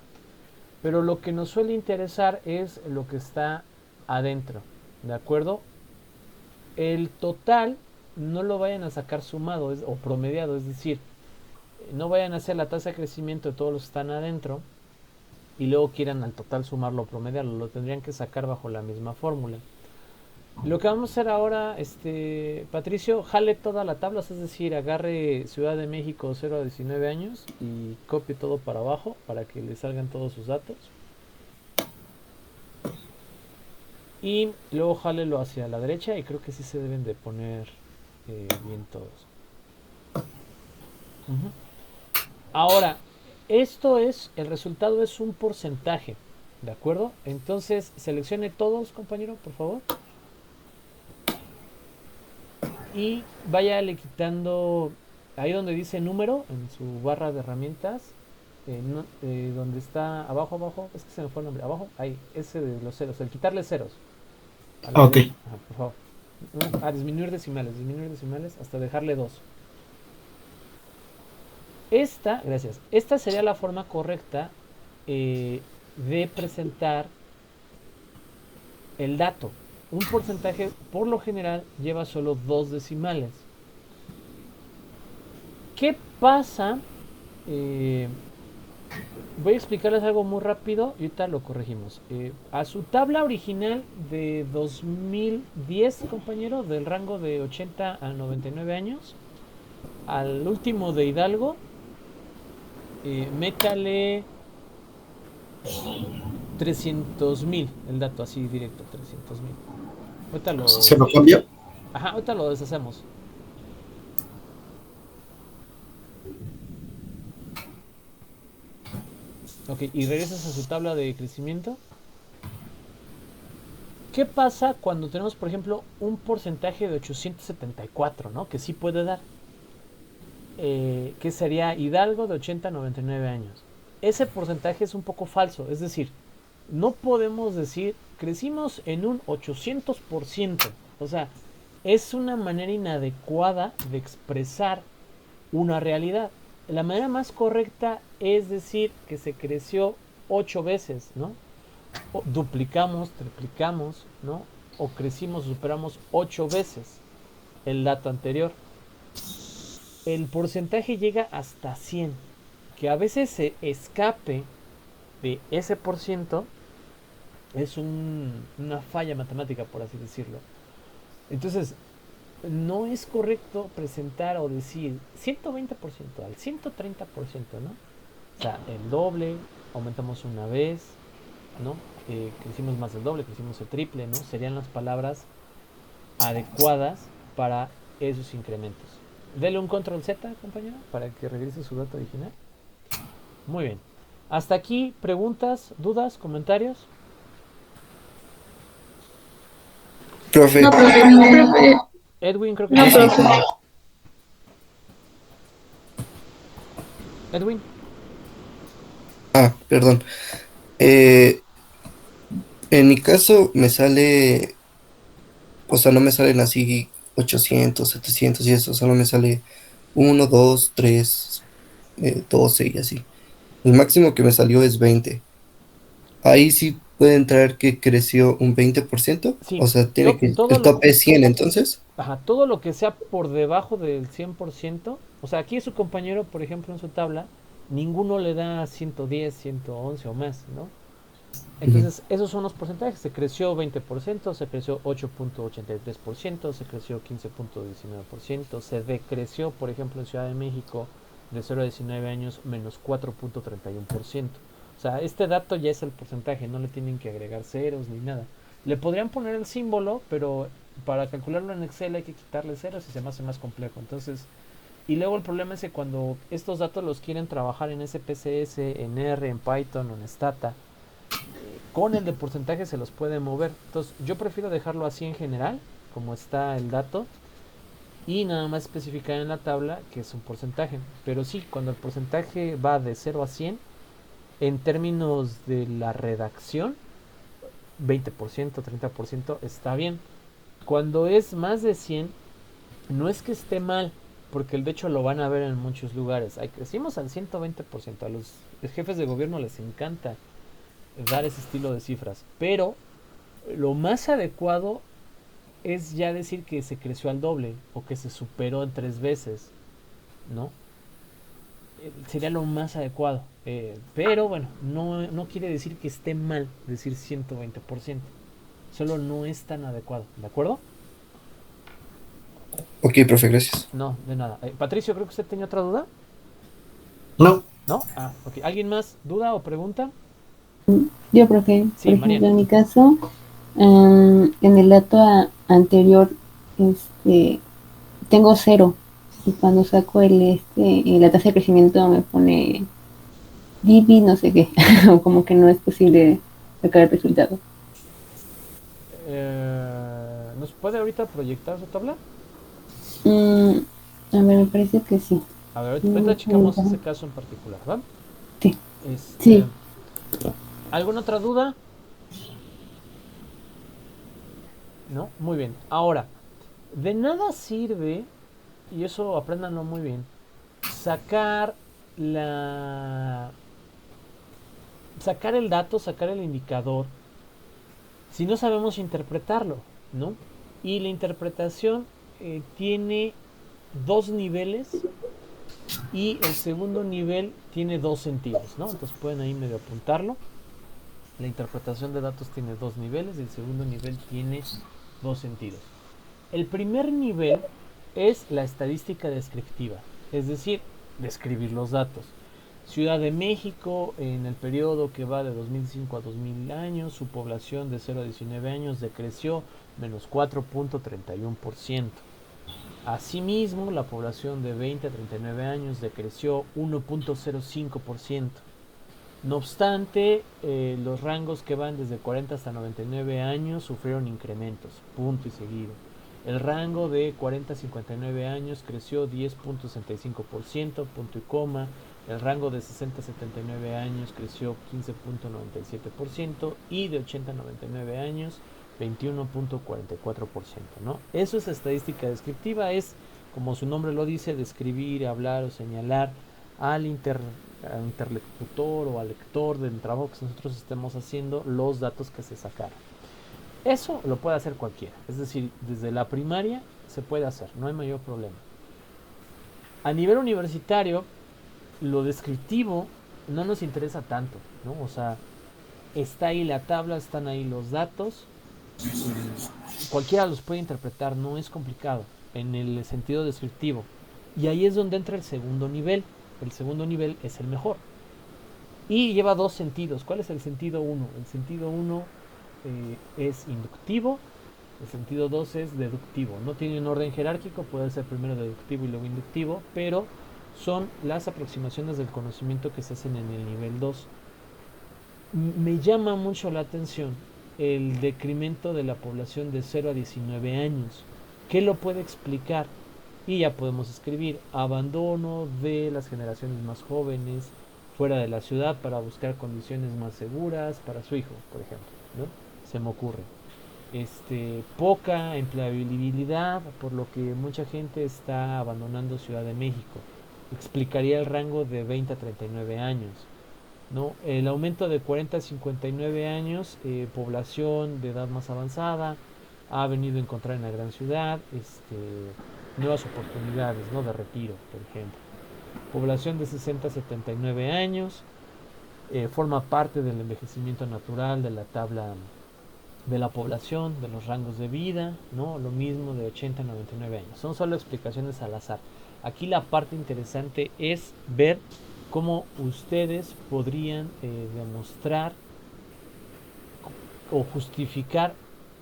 Pero lo que nos suele interesar es lo que está adentro. ¿De acuerdo? El total no lo vayan a sacar sumado o promediado, es decir, no vayan a hacer la tasa de crecimiento de todos los que están adentro y luego quieran al total sumarlo o promediarlo. Lo tendrían que sacar bajo la misma fórmula. Lo que vamos a hacer ahora, Patricio, jale toda la tabla, es decir, agarre Ciudad de México 0 a 19 años y copie todo para abajo para que le salgan todos sus datos. Y luego jálelo hacia la derecha y creo que sí se deben de poner bien todos. Ujú. Ahora, el resultado es un porcentaje, ¿de acuerdo? Entonces, seleccione todos, compañero, por favor. Y váyale quitando ahí donde dice número, en su barra de herramientas, donde está abajo, es que se me fue el nombre, abajo, ahí, ese de los ceros, el quitarle ceros. A la Ok. derecha. Ajá, por favor. No, disminuir decimales hasta dejarle 2. Gracias. Esta sería la forma correcta de presentar el dato. Un porcentaje, por lo general, lleva solo 2 decimales. ¿Qué pasa? Voy a explicarles algo muy rápido y ahorita lo corregimos. A su tabla original de 2010, compañero, del rango de 80 a 99 años, al último de Hidalgo, métale 300,000, el dato así directo, 300,000. ¿Se lo cambio? Ajá, ahorita lo deshacemos. Ok, y regresas a su tabla de crecimiento. ¿Qué pasa cuando tenemos, por ejemplo, un porcentaje de 874, ¿no? Que sí puede dar. Que sería Hidalgo de 80 a 99 años. Ese porcentaje es un poco falso, es decir, no podemos decir crecimos en un 800%. O sea, es una manera inadecuada de expresar una realidad. La manera más correcta es decir que se creció 8 veces, ¿no? O duplicamos, triplicamos, ¿no? O crecimos, superamos 8 veces el dato anterior. El porcentaje llega hasta 100. Que a veces se escape de ese por ciento es una falla matemática, por así decirlo. Entonces, no es correcto presentar o decir 120% al 130%, ¿no? O sea, el doble, aumentamos una vez, ¿no? Crecimos más del doble, crecimos el triple, ¿no? Serían las palabras adecuadas para esos incrementos. Dele un control Z, compañero, para que regrese su dato original. Muy bien. Hasta aquí, preguntas, dudas, comentarios. Profe, No, profe. Edwin, creo que No, sí. profe. Edwin. perdón. En mi caso me sale, o sea, no me salen así 800, 700 y eso, solo me sale 1, 2, 3, 12 y así. El máximo que me salió es 20. Ahí sí puede entrar que creció un 20%, Sí, o sea, tiene que, todo el tope es 100 entonces. Ajá, todo lo que sea por debajo del 100%, o sea, aquí su compañero, por ejemplo, en su tabla, ninguno le da 110, 111 o más, ¿no? Ujú. Entonces, esos son los porcentajes. Se creció 20%, se creció 8.83%, se creció 15.19%, se decreció, por ejemplo, en Ciudad de México, de 0 a 19 años, menos 4.31%. O sea, este dato ya es el porcentaje, no le tienen que agregar ceros ni nada. Le podrían poner el símbolo, pero para calcularlo en Excel hay que quitarle ceros y se me hace más complejo. Entonces, y luego el problema es que cuando estos datos los quieren trabajar en SPSS, en R, en Python o en Stata, con el de porcentaje se los puede mover. Entonces, yo prefiero dejarlo así en general, como está el dato, y nada más especificar en la tabla que es un porcentaje. Pero sí, cuando el porcentaje va de 0 a 100, en términos de la redacción, 20%, 30% está bien. Cuando es más de 100, no es que esté mal, porque de hecho lo van a ver en muchos lugares. Ahí crecimos al 120%. A los jefes de gobierno les encanta dar ese estilo de cifras. Pero lo más adecuado es ya decir que se creció al doble o que se superó en 3 veces, ¿no? Sería lo más adecuado. Pero bueno, no quiere decir que esté mal decir 120%. Solo no es tan adecuado, ¿de acuerdo? Ok, profe, gracias. No, de nada. Patricio, creo que usted tenía otra duda. No. ¿No? Ah, ok. ¿Alguien más duda o pregunta? Yo, profe, Sí, por ejemplo, Mariana. en mi caso, En el dato anterior, tengo 0. Y cuando saco la tasa de crecimiento me pone Divi, no sé qué. Como que no es posible sacar el resultado. ¿Nos puede ahorita proyectar su tabla? A ver, me parece que sí. A ver, ahorita checamos ese caso en particular, ¿va? Sí. Este, Sí. ¿Alguna otra duda? ¿No? Muy bien. Ahora, de nada sirve, y eso apréndanlo muy bien, sacar el dato, sacar el indicador, si no sabemos interpretarlo, ¿no? Y la interpretación tiene 2 niveles y el segundo nivel tiene 2 sentidos, ¿no? Entonces pueden ahí medio apuntarlo. La interpretación de datos tiene 2 niveles y el segundo nivel tiene 2 sentidos. El primer nivel es la estadística descriptiva, es decir, describir los datos. Ciudad de México, en el periodo que va de 2005 a 2000 años, su población de 0 a 19 años decreció menos 4.31%. Asimismo, la población de 20 a 39 años decreció 1.05%. No obstante, los rangos que van desde 40 hasta 99 años sufrieron incrementos, punto y seguido. El rango de 40 a 59 años creció 10.65%, punto y coma. El rango de 60 a 79 años creció 15.97% y de 80 a 99 años 21.44%, ¿no? Eso es estadística descriptiva, es como su nombre lo dice, describir, hablar o señalar al interlocutor o al lector del trabajo que nosotros estemos haciendo los datos que se sacaron. Eso lo puede hacer cualquiera, es decir, desde la primaria se puede hacer, no hay mayor problema. A nivel universitario, lo descriptivo no nos interesa tanto, ¿no? O sea, está ahí la tabla, están ahí los datos, cualquiera los puede interpretar, no es complicado en el sentido descriptivo. Y ahí es donde entra el segundo nivel. El segundo nivel es el mejor. Y lleva 2 sentidos. ¿Cuál es el sentido 1? El sentido 1 es inductivo, el sentido 2 es deductivo. No tiene un orden jerárquico, puede ser primero deductivo y luego inductivo, pero son las aproximaciones del conocimiento que se hacen en el nivel 2. Me llama mucho la atención el decremento de la población de 0 a 19 años. ¿Qué lo puede explicar? Y ya podemos escribir abandono de las generaciones más jóvenes fuera de la ciudad para buscar condiciones más seguras para su hijo, por ejemplo, ¿no? Se me ocurre. Poca empleabilidad, por lo que mucha gente está abandonando Ciudad de México. Explicaría el rango de 20 a 39 años, ¿no? El aumento de 40 a 59 años, población de edad más avanzada, ha venido a encontrar en la gran ciudad nuevas oportunidades, ¿no? De retiro, por ejemplo. Población de 60 a 79 años, forma parte del envejecimiento natural de la tabla de la población, de los rangos de vida, ¿no? Lo mismo de 80 a 99 años. Son solo explicaciones al azar. Aquí la parte interesante es ver cómo ustedes podrían demostrar o justificar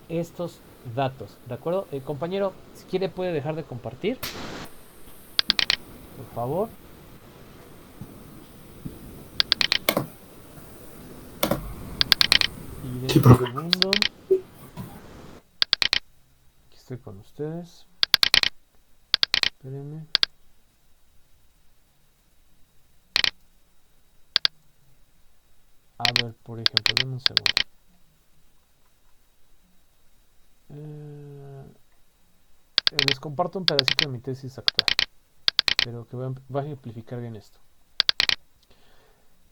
estos datos, ¿de acuerdo? Compañero, si quiere puede dejar de compartir, por favor. Y Sí, un profe. segundo. Aquí estoy con ustedes. Espérenme. A ver, por ejemplo, denme un segundo. Les comparto un pedacito de mi tesis actual, pero que va a ejemplificar bien esto.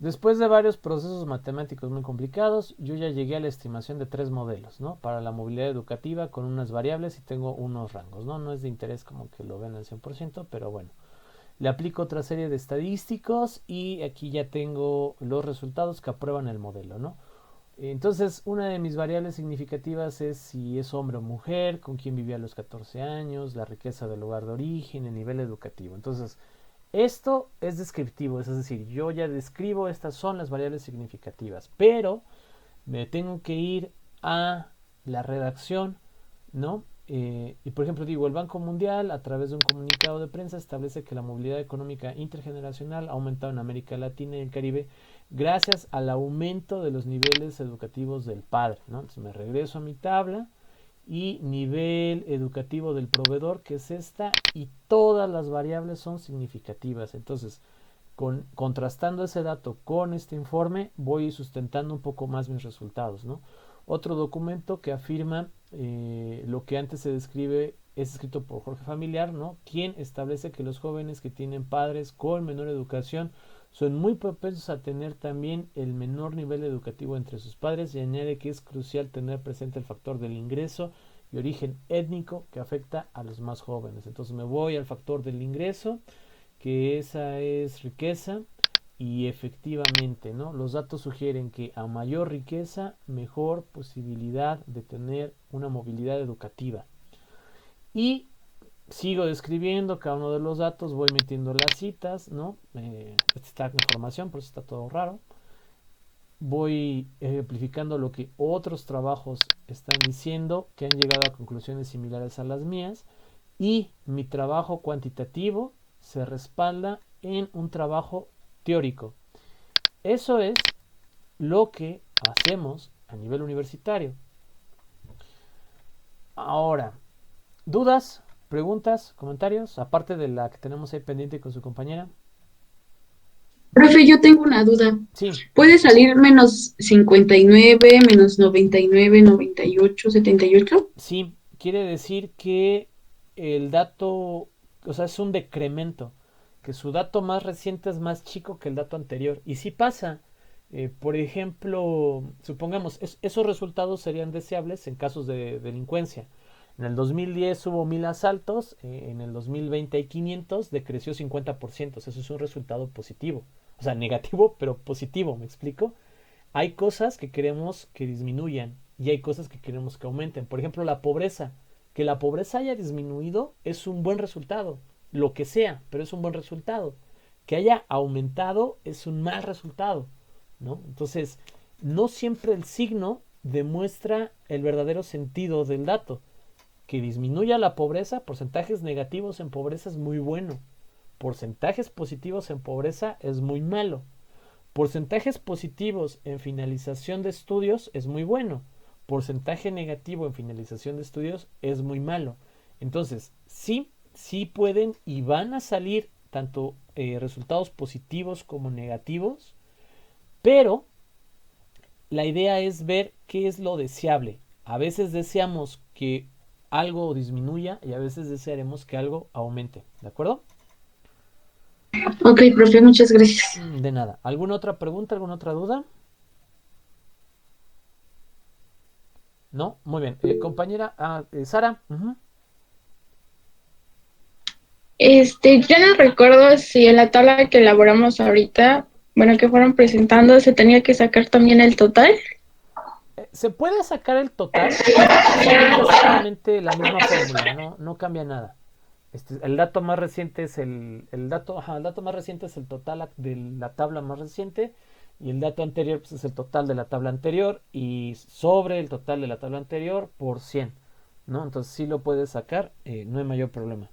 Después de varios procesos matemáticos muy complicados, yo ya llegué a la estimación de 3 modelos, ¿no? Para la movilidad educativa con unas variables y tengo unos rangos, ¿no? No es de interés como que lo vean al 100%, pero bueno. Le aplico otra serie de estadísticos y aquí ya tengo los resultados que aprueban el modelo, ¿no? Entonces, una de mis variables significativas es si es hombre o mujer, con quién vivía a los 14 años, la riqueza del lugar de origen, el nivel educativo. Entonces, esto es descriptivo, es decir, yo ya describo, estas son las variables significativas, pero me tengo que ir a la redacción, ¿no? Y por ejemplo digo, el Banco Mundial a través de un comunicado de prensa establece que la movilidad económica intergeneracional ha aumentado en América Latina y el Caribe gracias al aumento de los niveles educativos del padre, ¿no? Entonces me regreso a mi tabla y nivel educativo del proveedor, que es esta, y todas las variables son significativas. Entonces, contrastando ese dato con este informe, voy sustentando un poco más mis resultados, ¿no? Otro documento que afirma lo que antes se describe es escrito por Jorge Familiar, ¿no? Quien establece que los jóvenes que tienen padres con menor educación son muy propensos a tener también el menor nivel educativo entre sus padres, y añade que es crucial tener presente el factor del ingreso y origen étnico que afecta a los más jóvenes. Entonces me voy al factor del ingreso, que esa es riqueza, y efectivamente, ¿no? Los datos sugieren que a mayor riqueza, mejor posibilidad de tener una movilidad educativa. Y sigo describiendo cada uno de los datos, voy metiendo las citas, ¿no? Esta está la información, por eso está todo raro. Voy ejemplificando lo que otros trabajos están diciendo, que han llegado a conclusiones similares a las mías, y mi trabajo cuantitativo se respalda en un trabajo teórico. Eso es lo que hacemos a nivel universitario. Ahora, ¿dudas, preguntas, comentarios? Aparte de la que tenemos ahí pendiente con su compañera. Profe, yo tengo una duda. Sí. ¿Puede salir menos 59, menos 99, 98, 78? Sí, quiere decir que el dato, o sea, es un decremento, que su dato más reciente es más chico que el dato anterior. Y sí pasa. Por ejemplo, supongamos, esos resultados serían deseables en casos de delincuencia. En el 2010 hubo 1000 asaltos, en el 2020 hay 500, decreció 50%. Eso es un resultado positivo. O sea, negativo, pero positivo, ¿me explico? Hay cosas que queremos que disminuyan y hay cosas que queremos que aumenten. Por ejemplo, la pobreza. Que la pobreza haya disminuido es un buen resultado. Lo que sea, pero es un buen resultado. Que haya aumentado es un mal resultado, ¿no? Entonces, no siempre el signo demuestra el verdadero sentido del dato. Que disminuya la pobreza, porcentajes negativos en pobreza es muy bueno. Porcentajes positivos en pobreza es muy malo. Porcentajes positivos en finalización de estudios es muy bueno. Porcentaje negativo en finalización de estudios es muy malo. Entonces, sí pueden y van a salir tanto resultados positivos como negativos, pero la idea es ver qué es lo deseable. A veces deseamos que algo disminuya y a veces desearemos que algo aumente, ¿de acuerdo? Ok, profe, muchas gracias. De nada. ¿Alguna otra pregunta, alguna otra duda? ¿No? Muy bien. Compañera, Sara. Yo no recuerdo si en la tabla que elaboramos ahorita, bueno, que fueron presentando, se tenía que sacar también el total. Se puede sacar el total, es exactamente la misma fórmula, no cambia nada. El dato más reciente es el dato más reciente es el total de la tabla más reciente, y el dato anterior pues, es el total de la tabla anterior y sobre el total de la tabla anterior por 100, ¿no? Entonces sí lo puedes sacar, no hay mayor problema.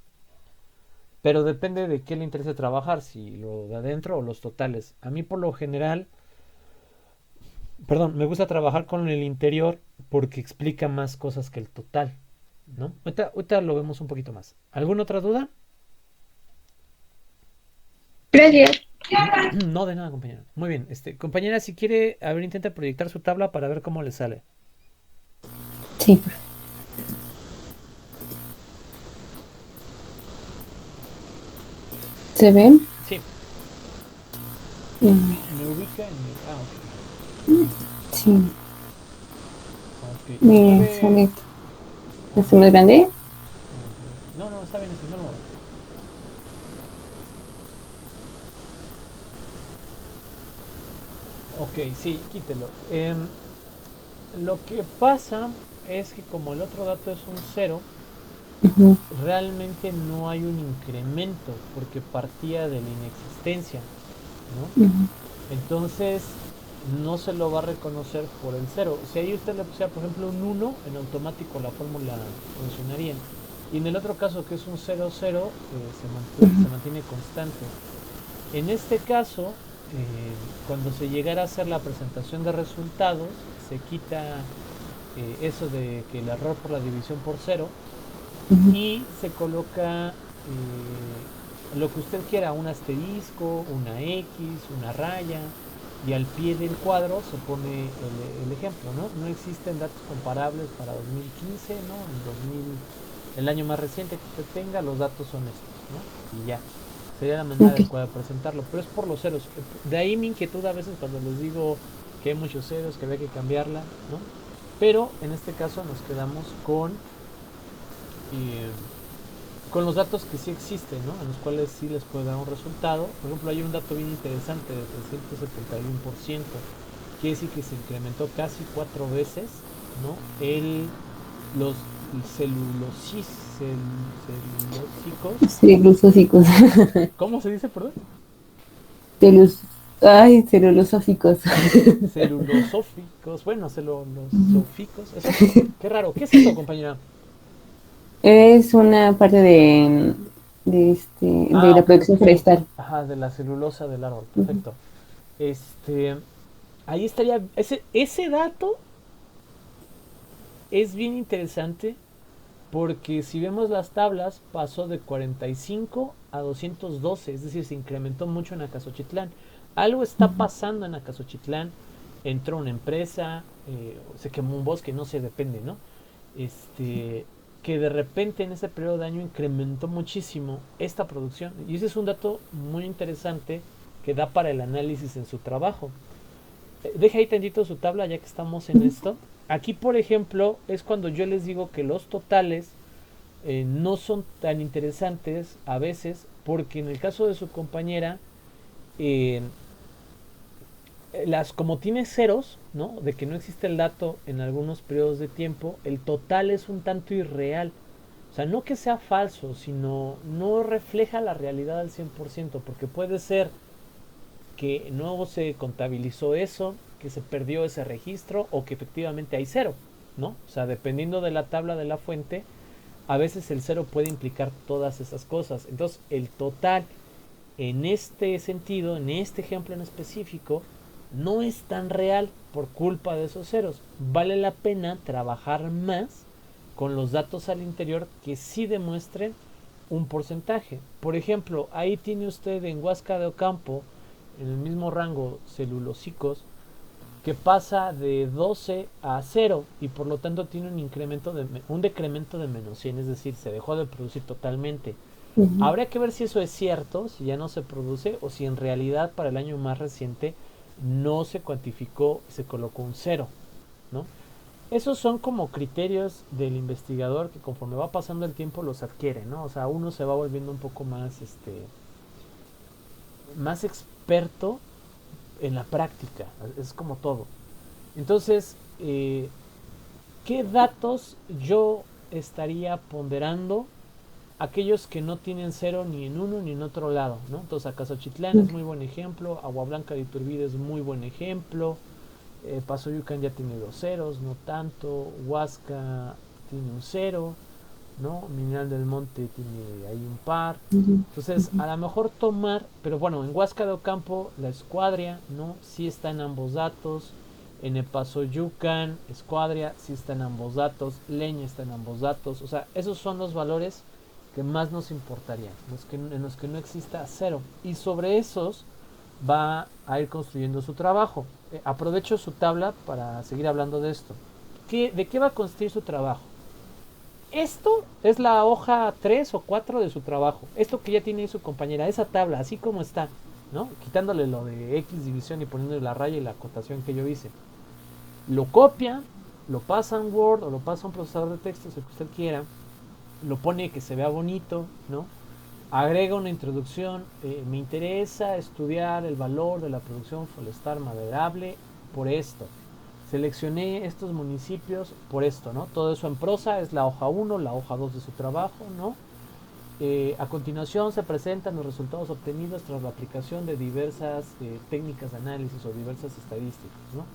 Pero depende de qué le interese trabajar, si lo de adentro o los totales. A mí por lo general, me gusta trabajar con el interior porque explica más cosas que el total, ¿no? Ahorita lo vemos un poquito más. ¿Alguna otra duda? Gracias. No, de nada, compañera. Muy bien. Compañera, si quiere, a ver, intenta proyectar su tabla para ver cómo le sale. Sí. ¿Se ven? Sí. Mm, Me ubica en mi... ok. sí. Ok. Miren, sale. ¿Es muy grande? No, está bien, no lo... Ok, sí, quítelo. Lo que pasa es que como el otro dato es un 0, realmente no hay un incremento porque partía de la inexistencia, ¿no? Entonces, no se lo va a reconocer por el 0. Si ahí usted le pusiera, por ejemplo, un 1, en automático la fórmula funcionaría. Y en el otro caso, que es un 0, 0, se mantiene constante. En este caso, cuando se llegara a hacer la presentación de resultados, se quita eso de que el error por la división por 0 y se coloca lo que usted quiera, un asterisco, una X, una raya, y al pie del cuadro se pone el ejemplo, ¿no? No existen datos comparables para 2015, ¿no? En 2000, el año más reciente que usted tenga, los datos son estos, ¿no? Y ya. Sería la manera adecuada de presentarlo, pero es por los ceros. De ahí mi inquietud a veces cuando les digo que hay muchos ceros, que había que cambiarla, ¿no? Pero en este caso nos quedamos con los datos que sí existen, ¿no? En los cuales sí les puede dar un resultado. Por ejemplo, hay un dato bien interesante de 371%, quiere decir que se incrementó casi 4 veces, ¿no? Los celulosóficos. ¿Cómo se dice, perdón? Celulosóficos. Celulosóficos, bueno, celulosóficos. Qué raro. ¿Qué es eso, compañera? Es una parte de la producción forestal. Ajá, de la celulosa del árbol, perfecto. Ahí estaría, ese dato es bien interesante porque si vemos las tablas pasó de 45 a 212, es decir, se incrementó mucho en Acaxochitlán. Algo está pasando en Acaxochitlán, entró una empresa, se quemó un bosque, no sé, depende, ¿no? Que de repente en ese periodo de año incrementó muchísimo esta producción. Y ese es un dato muy interesante que da para el análisis en su trabajo. Deja ahí tantito su tabla ya que estamos en esto. Aquí, por ejemplo, es cuando yo les digo que los totales no son tan interesantes a veces, porque en el caso de su compañera, como tiene ceros, ¿no? De que no existe el dato en algunos periodos de tiempo, el total es un tanto irreal. O sea, no que sea falso, sino no refleja la realidad al 100%, porque puede ser que no se contabilizó eso, que se perdió ese registro o que efectivamente hay 0, ¿no? O sea, dependiendo de la tabla de la fuente, a veces el 0 puede implicar todas esas cosas. Entonces, el total en este sentido, en este ejemplo en específico, no es tan real por culpa de esos ceros. Vale la pena trabajar más con los datos al interior que sí demuestren un porcentaje. Por ejemplo, ahí tiene usted en Huasca de Ocampo, en el mismo rango celulosicos, que pasa de 12 a 0 y por lo tanto tiene un decremento de menos 100, es decir, se dejó de producir totalmente. Habría que ver si eso es cierto, si ya no se produce o si en realidad para el año más reciente no se cuantificó, se colocó un 0, ¿no? Esos son como criterios del investigador que conforme va pasando el tiempo los adquiere, ¿no? O sea, uno se va volviendo un poco más más experto en la práctica, es como todo. Entonces, ¿qué datos yo estaría ponderando? Aquellos que no tienen 0 ni en uno ni en otro lado, ¿no? Entonces, Acaxochitlán es muy buen ejemplo, Agua Blanca de Iturbide es muy buen ejemplo, Pasoyucan ya tiene 2 ceros, no tanto, Huasca tiene un 0, ¿no? Mineral del Monte tiene ahí un par. Entonces, a lo mejor tomar, pero bueno, en Huasca de Ocampo, la Escuadria, ¿no? Sí está en ambos datos. En el Pasoyucan, Escuadria, sí está en ambos datos. Leña está en ambos datos. O sea, esos son los valores que más nos importarían, en los que no exista 0. Y sobre esos va a ir construyendo su trabajo. Aprovecho su tabla para seguir hablando de esto. ¿De qué va a construir su trabajo? Esto es la hoja 3 o 4 de su trabajo. Esto que ya tiene su compañera, esa tabla, así como está, ¿no? Quitándole lo de X división y poniéndole la raya y la acotación que yo hice. Lo copia, lo pasa en Word o lo pasa a un procesador de textos, el que usted quiera. Lo pone que se vea bonito, ¿no? Agrega una introducción. Me interesa estudiar el valor de la producción forestal maderable por esto. Seleccioné estos municipios por esto, ¿no? Todo eso en prosa es la hoja 1, la hoja 2 de su trabajo, ¿no? A continuación se presentan los resultados obtenidos tras la aplicación de diversas técnicas de análisis o diversas estadísticas, ¿no?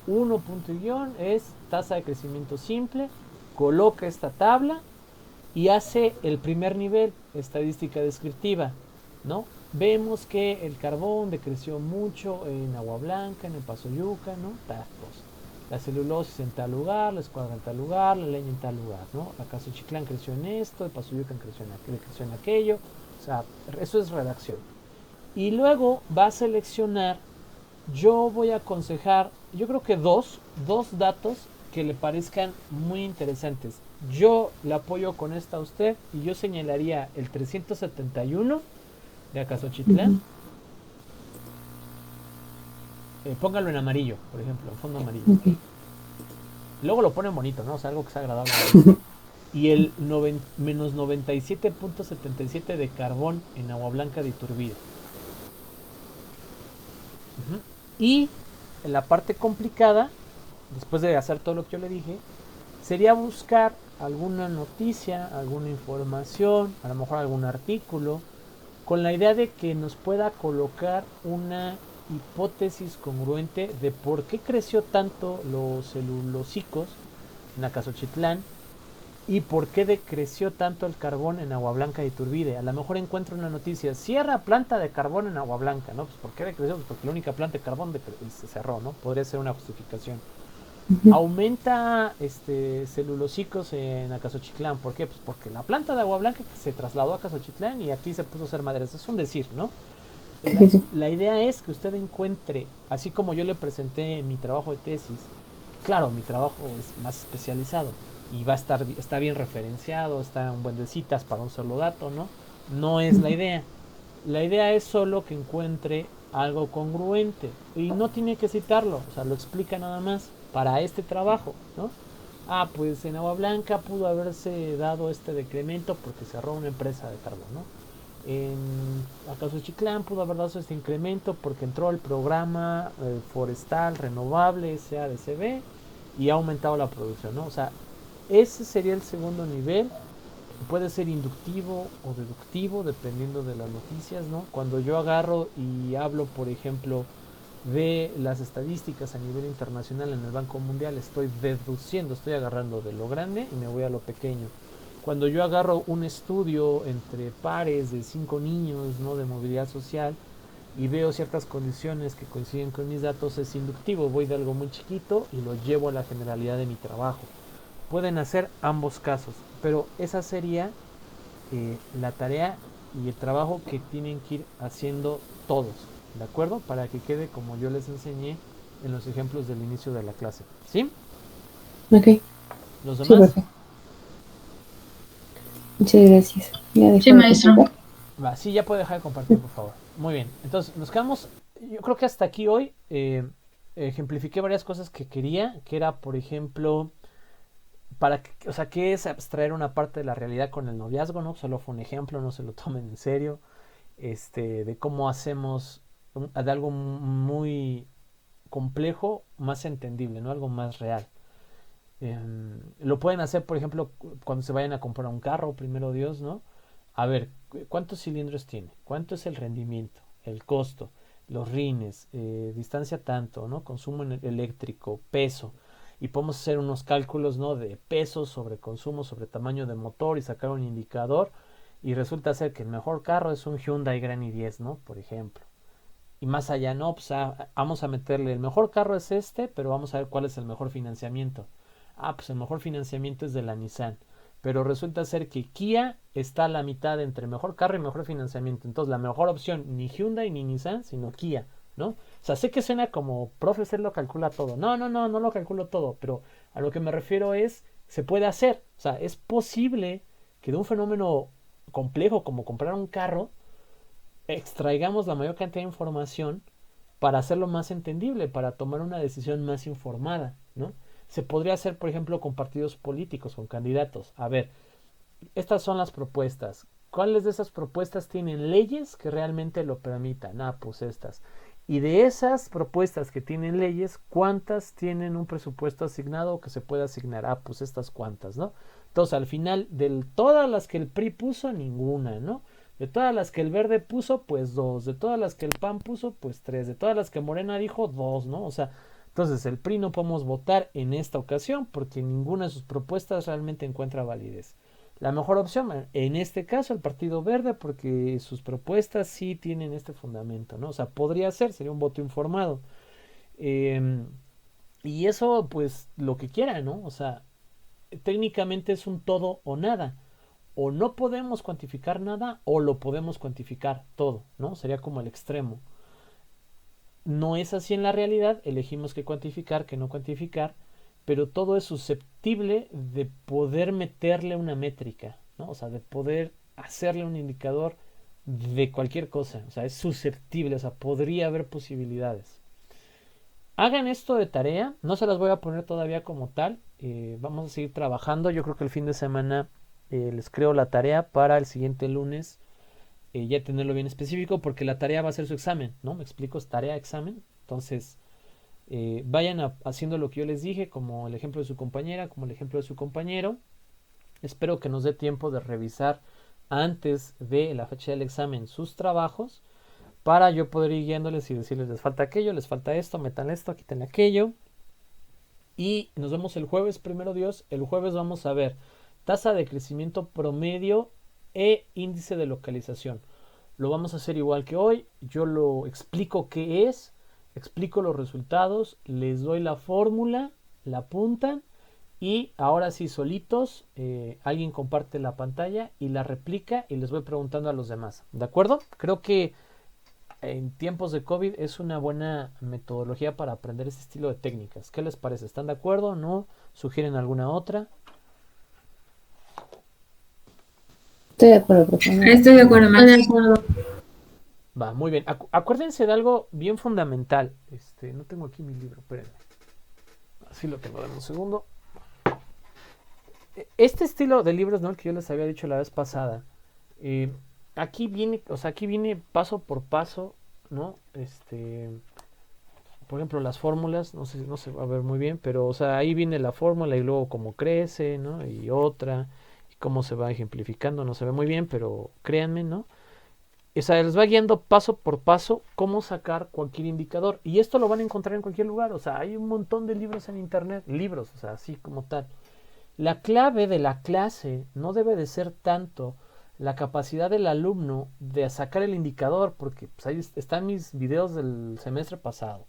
1 punto y guión es tasa de crecimiento simple, coloca esta tabla y hace el primer nivel, estadística descriptiva, ¿no? Vemos que el carbón decreció mucho en Agua Blanca, en el Paso Yuca, ¿no? Tal cosa. La celulosis en tal lugar, la escuadra en tal lugar, la leña en tal lugar, ¿no? Acaso Chiclán creció en esto, el Paso Yuca creció en aquello. O sea, eso es redacción. Y luego va a seleccionar, yo voy a aconsejar, yo creo que dos datos que le parezcan muy interesantes. Yo le apoyo con esta a usted y yo señalaría el 371 de Acasochitlán. Póngalo en amarillo, por ejemplo, en fondo amarillo. Ok. Luego lo ponen bonito, ¿no? O sea, algo que sea agradable. Y el menos 97.77 de carbón en Agua Blanca de Iturbide. Y en la parte complicada, después de hacer todo lo que yo le dije, sería buscar alguna noticia, alguna información, a lo mejor algún artículo, con la idea de que nos pueda colocar una hipótesis congruente de por qué creció tanto los celulosicos en Acasochitlán y por qué decreció tanto el carbón en Agua Blanca de Iturbide. A lo mejor encuentro una noticia, cierra planta de carbón en Agua Blanca, ¿no? Pues ¿por qué decreció? Pues porque la única planta de carbón se cerró, ¿no? Podría ser una justificación. Aumenta celulosicos en Acasochitlán. ¿Por qué? Pues porque la planta de Agua Blanca se trasladó a Acasochitlán y aquí se puso a hacer maderas. Es un decir, ¿no? La idea es que usted encuentre, así como yo le presenté en mi trabajo de tesis, claro, mi trabajo es más especializado y está bien referenciado, está un buen de citas para un solo dato, ¿no? No es la idea. La idea es solo que encuentre algo congruente y no tiene que citarlo, o sea, lo explica nada más para este trabajo, ¿no? Ah, pues en Agua Blanca pudo haberse dado este decremento porque cerró una empresa de carbón, ¿no? En Acasochitlán pudo haber dado este incremento porque entró el programa forestal renovable SADCB y ha aumentado la producción, ¿no? O sea, ese sería el segundo nivel. Puede ser inductivo o deductivo dependiendo de las noticias, ¿no? Cuando yo agarro y hablo, por ejemplo, de las estadísticas a nivel internacional en el Banco Mundial, estoy deduciendo, estoy agarrando de lo grande y me voy a lo pequeño. Cuando yo agarro un estudio entre pares de 5 niños, ¿no?, de movilidad social y veo ciertas condiciones que coinciden con mis datos, es inductivo, voy de algo muy chiquito y lo llevo a la generalidad de mi trabajo. Pueden hacer ambos casos, pero esa sería la tarea y el trabajo que tienen que ir haciendo todos, ¿de acuerdo? Para que quede como yo les enseñé en los ejemplos del inicio de la clase, ¿sí? Ok. ¿Los Sí, demás? perfecto. Muchas gracias. Ya dejo Sí, de maestro. compartir. Va, sí, ya puede dejar de compartir, por favor. Muy bien, entonces nos quedamos, yo creo que hasta aquí hoy ejemplifiqué varias cosas que quería, que era, por ejemplo, o sea, ¿qué es abstraer una parte de la realidad con el noviazgo? ¿No? Solo fue un ejemplo, no se lo tomen en serio. De cómo hacemos de algo muy complejo, más entendible, ¿no? Algo más real. Lo pueden hacer, por ejemplo, cuando se vayan a comprar un carro, primero Dios, ¿no? A ver, ¿cuántos cilindros tiene? ¿Cuánto es el rendimiento? El costo, los rines, distancia tanto, ¿no? Consumo eléctrico, peso. Y podemos hacer unos cálculos, ¿no?, de peso sobre consumo, sobre tamaño de motor y sacar un indicador. Y resulta ser que el mejor carro es un Hyundai Grand i10, ¿no? Por ejemplo. Y más allá, no, pues vamos a meterle, el mejor carro es pero vamos a ver cuál es el mejor financiamiento. Ah, pues el mejor financiamiento es de la Nissan. Pero resulta ser que Kia está a la mitad entre mejor carro y mejor financiamiento. Entonces la mejor opción, ni Hyundai ni Nissan, sino Kia, ¿no? O sea, sé que suena como, profe, usted lo calcula todo. No lo calculo todo, pero a lo que me refiero es, se puede hacer. O sea, es posible que de un fenómeno complejo como comprar un carro, extraigamos la mayor cantidad de información para hacerlo más entendible, para tomar una decisión más informada, ¿no? Se podría hacer, por ejemplo, con partidos políticos, con candidatos. A ver, estas son las propuestas. ¿Cuáles de esas propuestas tienen leyes que realmente lo permitan? Ah, pues estas. Y de esas propuestas que tienen leyes, ¿cuántas tienen un presupuesto asignado que se puede asignar? Ah, pues estas cuantas, ¿no? Entonces, al final, de todas las que el PRI puso, ninguna, ¿no? De todas las que el Verde puso, pues 2. De todas las que el PAN puso, pues 3. De todas las que Morena dijo, 2, ¿no? O sea, entonces el PRI no podemos votar en esta ocasión porque ninguna de sus propuestas realmente encuentra validez. La mejor opción, en este caso, el Partido Verde, porque sus propuestas sí tienen este fundamento, ¿no? O sea, podría ser, sería un voto informado. Y eso, pues, lo que quiera, ¿no? O sea, técnicamente es un todo o nada. O no podemos cuantificar nada o lo podemos cuantificar todo, ¿no? Sería como el extremo. No es así en la realidad, elegimos qué cuantificar, qué no cuantificar, pero todo es susceptible de poder meterle una métrica, ¿no? O sea, de poder hacerle un indicador de cualquier cosa, o sea, es susceptible, o sea, podría haber posibilidades. Hagan esto de tarea, no se las voy a poner todavía como tal, vamos a seguir trabajando, yo creo que el fin de semana les creo la tarea para el siguiente lunes, ya tenerlo bien específico, porque la tarea va a ser su examen, ¿no? Me explico, es tarea, examen, entonces vayan haciendo lo que yo les dije, como el ejemplo de su compañera, como el ejemplo de su compañero. Espero que nos dé tiempo de revisar antes de la fecha del examen sus trabajos, para yo poder ir guiándoles y decirles, les falta aquello, les falta esto, metan esto, quiten aquello. Y nos vemos el jueves, primero Dios. El jueves vamos a ver tasa de crecimiento promedio e índice de localización. Lo vamos a hacer igual que hoy. Yo lo explico qué es, explico los resultados, les doy la fórmula, la apuntan y ahora sí solitos alguien comparte la pantalla y la replica y les voy preguntando a los demás. ¿De acuerdo? Creo que en tiempos de COVID es una buena metodología para aprender este estilo de técnicas. ¿Qué les parece? ¿Están de acuerdo? ¿No? ¿Sugieren alguna otra? Estoy de acuerdo, profesor. Estoy de acuerdo, Max. Va, muy bien. Acuérdense de algo bien fundamental. No tengo aquí mi libro, espérenme. Así lo tengo, dame un segundo. Este estilo de libros, ¿no? El que yo les había dicho la vez pasada. Aquí viene, o sea, aquí viene paso por paso, ¿no? Por ejemplo, las fórmulas, no se va a ver muy bien, pero, o sea, ahí viene la fórmula y luego cómo crece, ¿no? Y otra, y cómo se va ejemplificando, no se ve muy bien, pero créanme, ¿no? O sea, les va guiando paso por paso cómo sacar cualquier indicador. Y esto lo van a encontrar en cualquier lugar. O sea, hay un montón de libros en internet. Libros, o sea, así como tal. La clave de la clase no debe de ser tanto la capacidad del alumno de sacar el indicador, porque pues, ahí están mis videos del semestre pasado,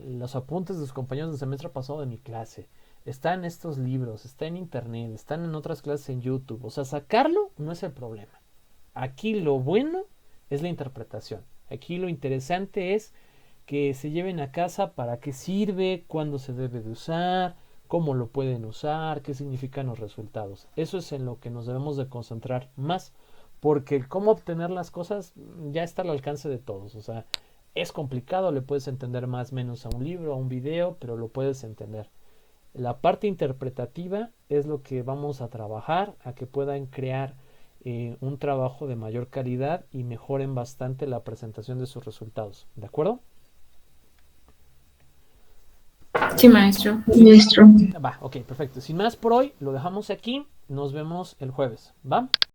los apuntes de los compañeros del semestre pasado de mi clase, están estos libros, está en internet, están en otras clases en YouTube. O sea, sacarlo no es el problema. Aquí lo bueno es la interpretación. Aquí lo interesante es que se lleven a casa para qué sirve, cuándo se debe de usar, cómo lo pueden usar, qué significan los resultados. Eso es en lo que nos debemos de concentrar más, porque el cómo obtener las cosas ya está al alcance de todos. O sea, es complicado, le puedes entender más o menos a un libro, a un video, pero lo puedes entender. La parte interpretativa es lo que vamos a trabajar, a que puedan crear un trabajo de mayor calidad y mejoren bastante la presentación de sus resultados. ¿De acuerdo? Sí, maestro. Maestro. Va, ok, perfecto. Sin más por hoy, lo dejamos aquí. Nos vemos el jueves. ¿Va?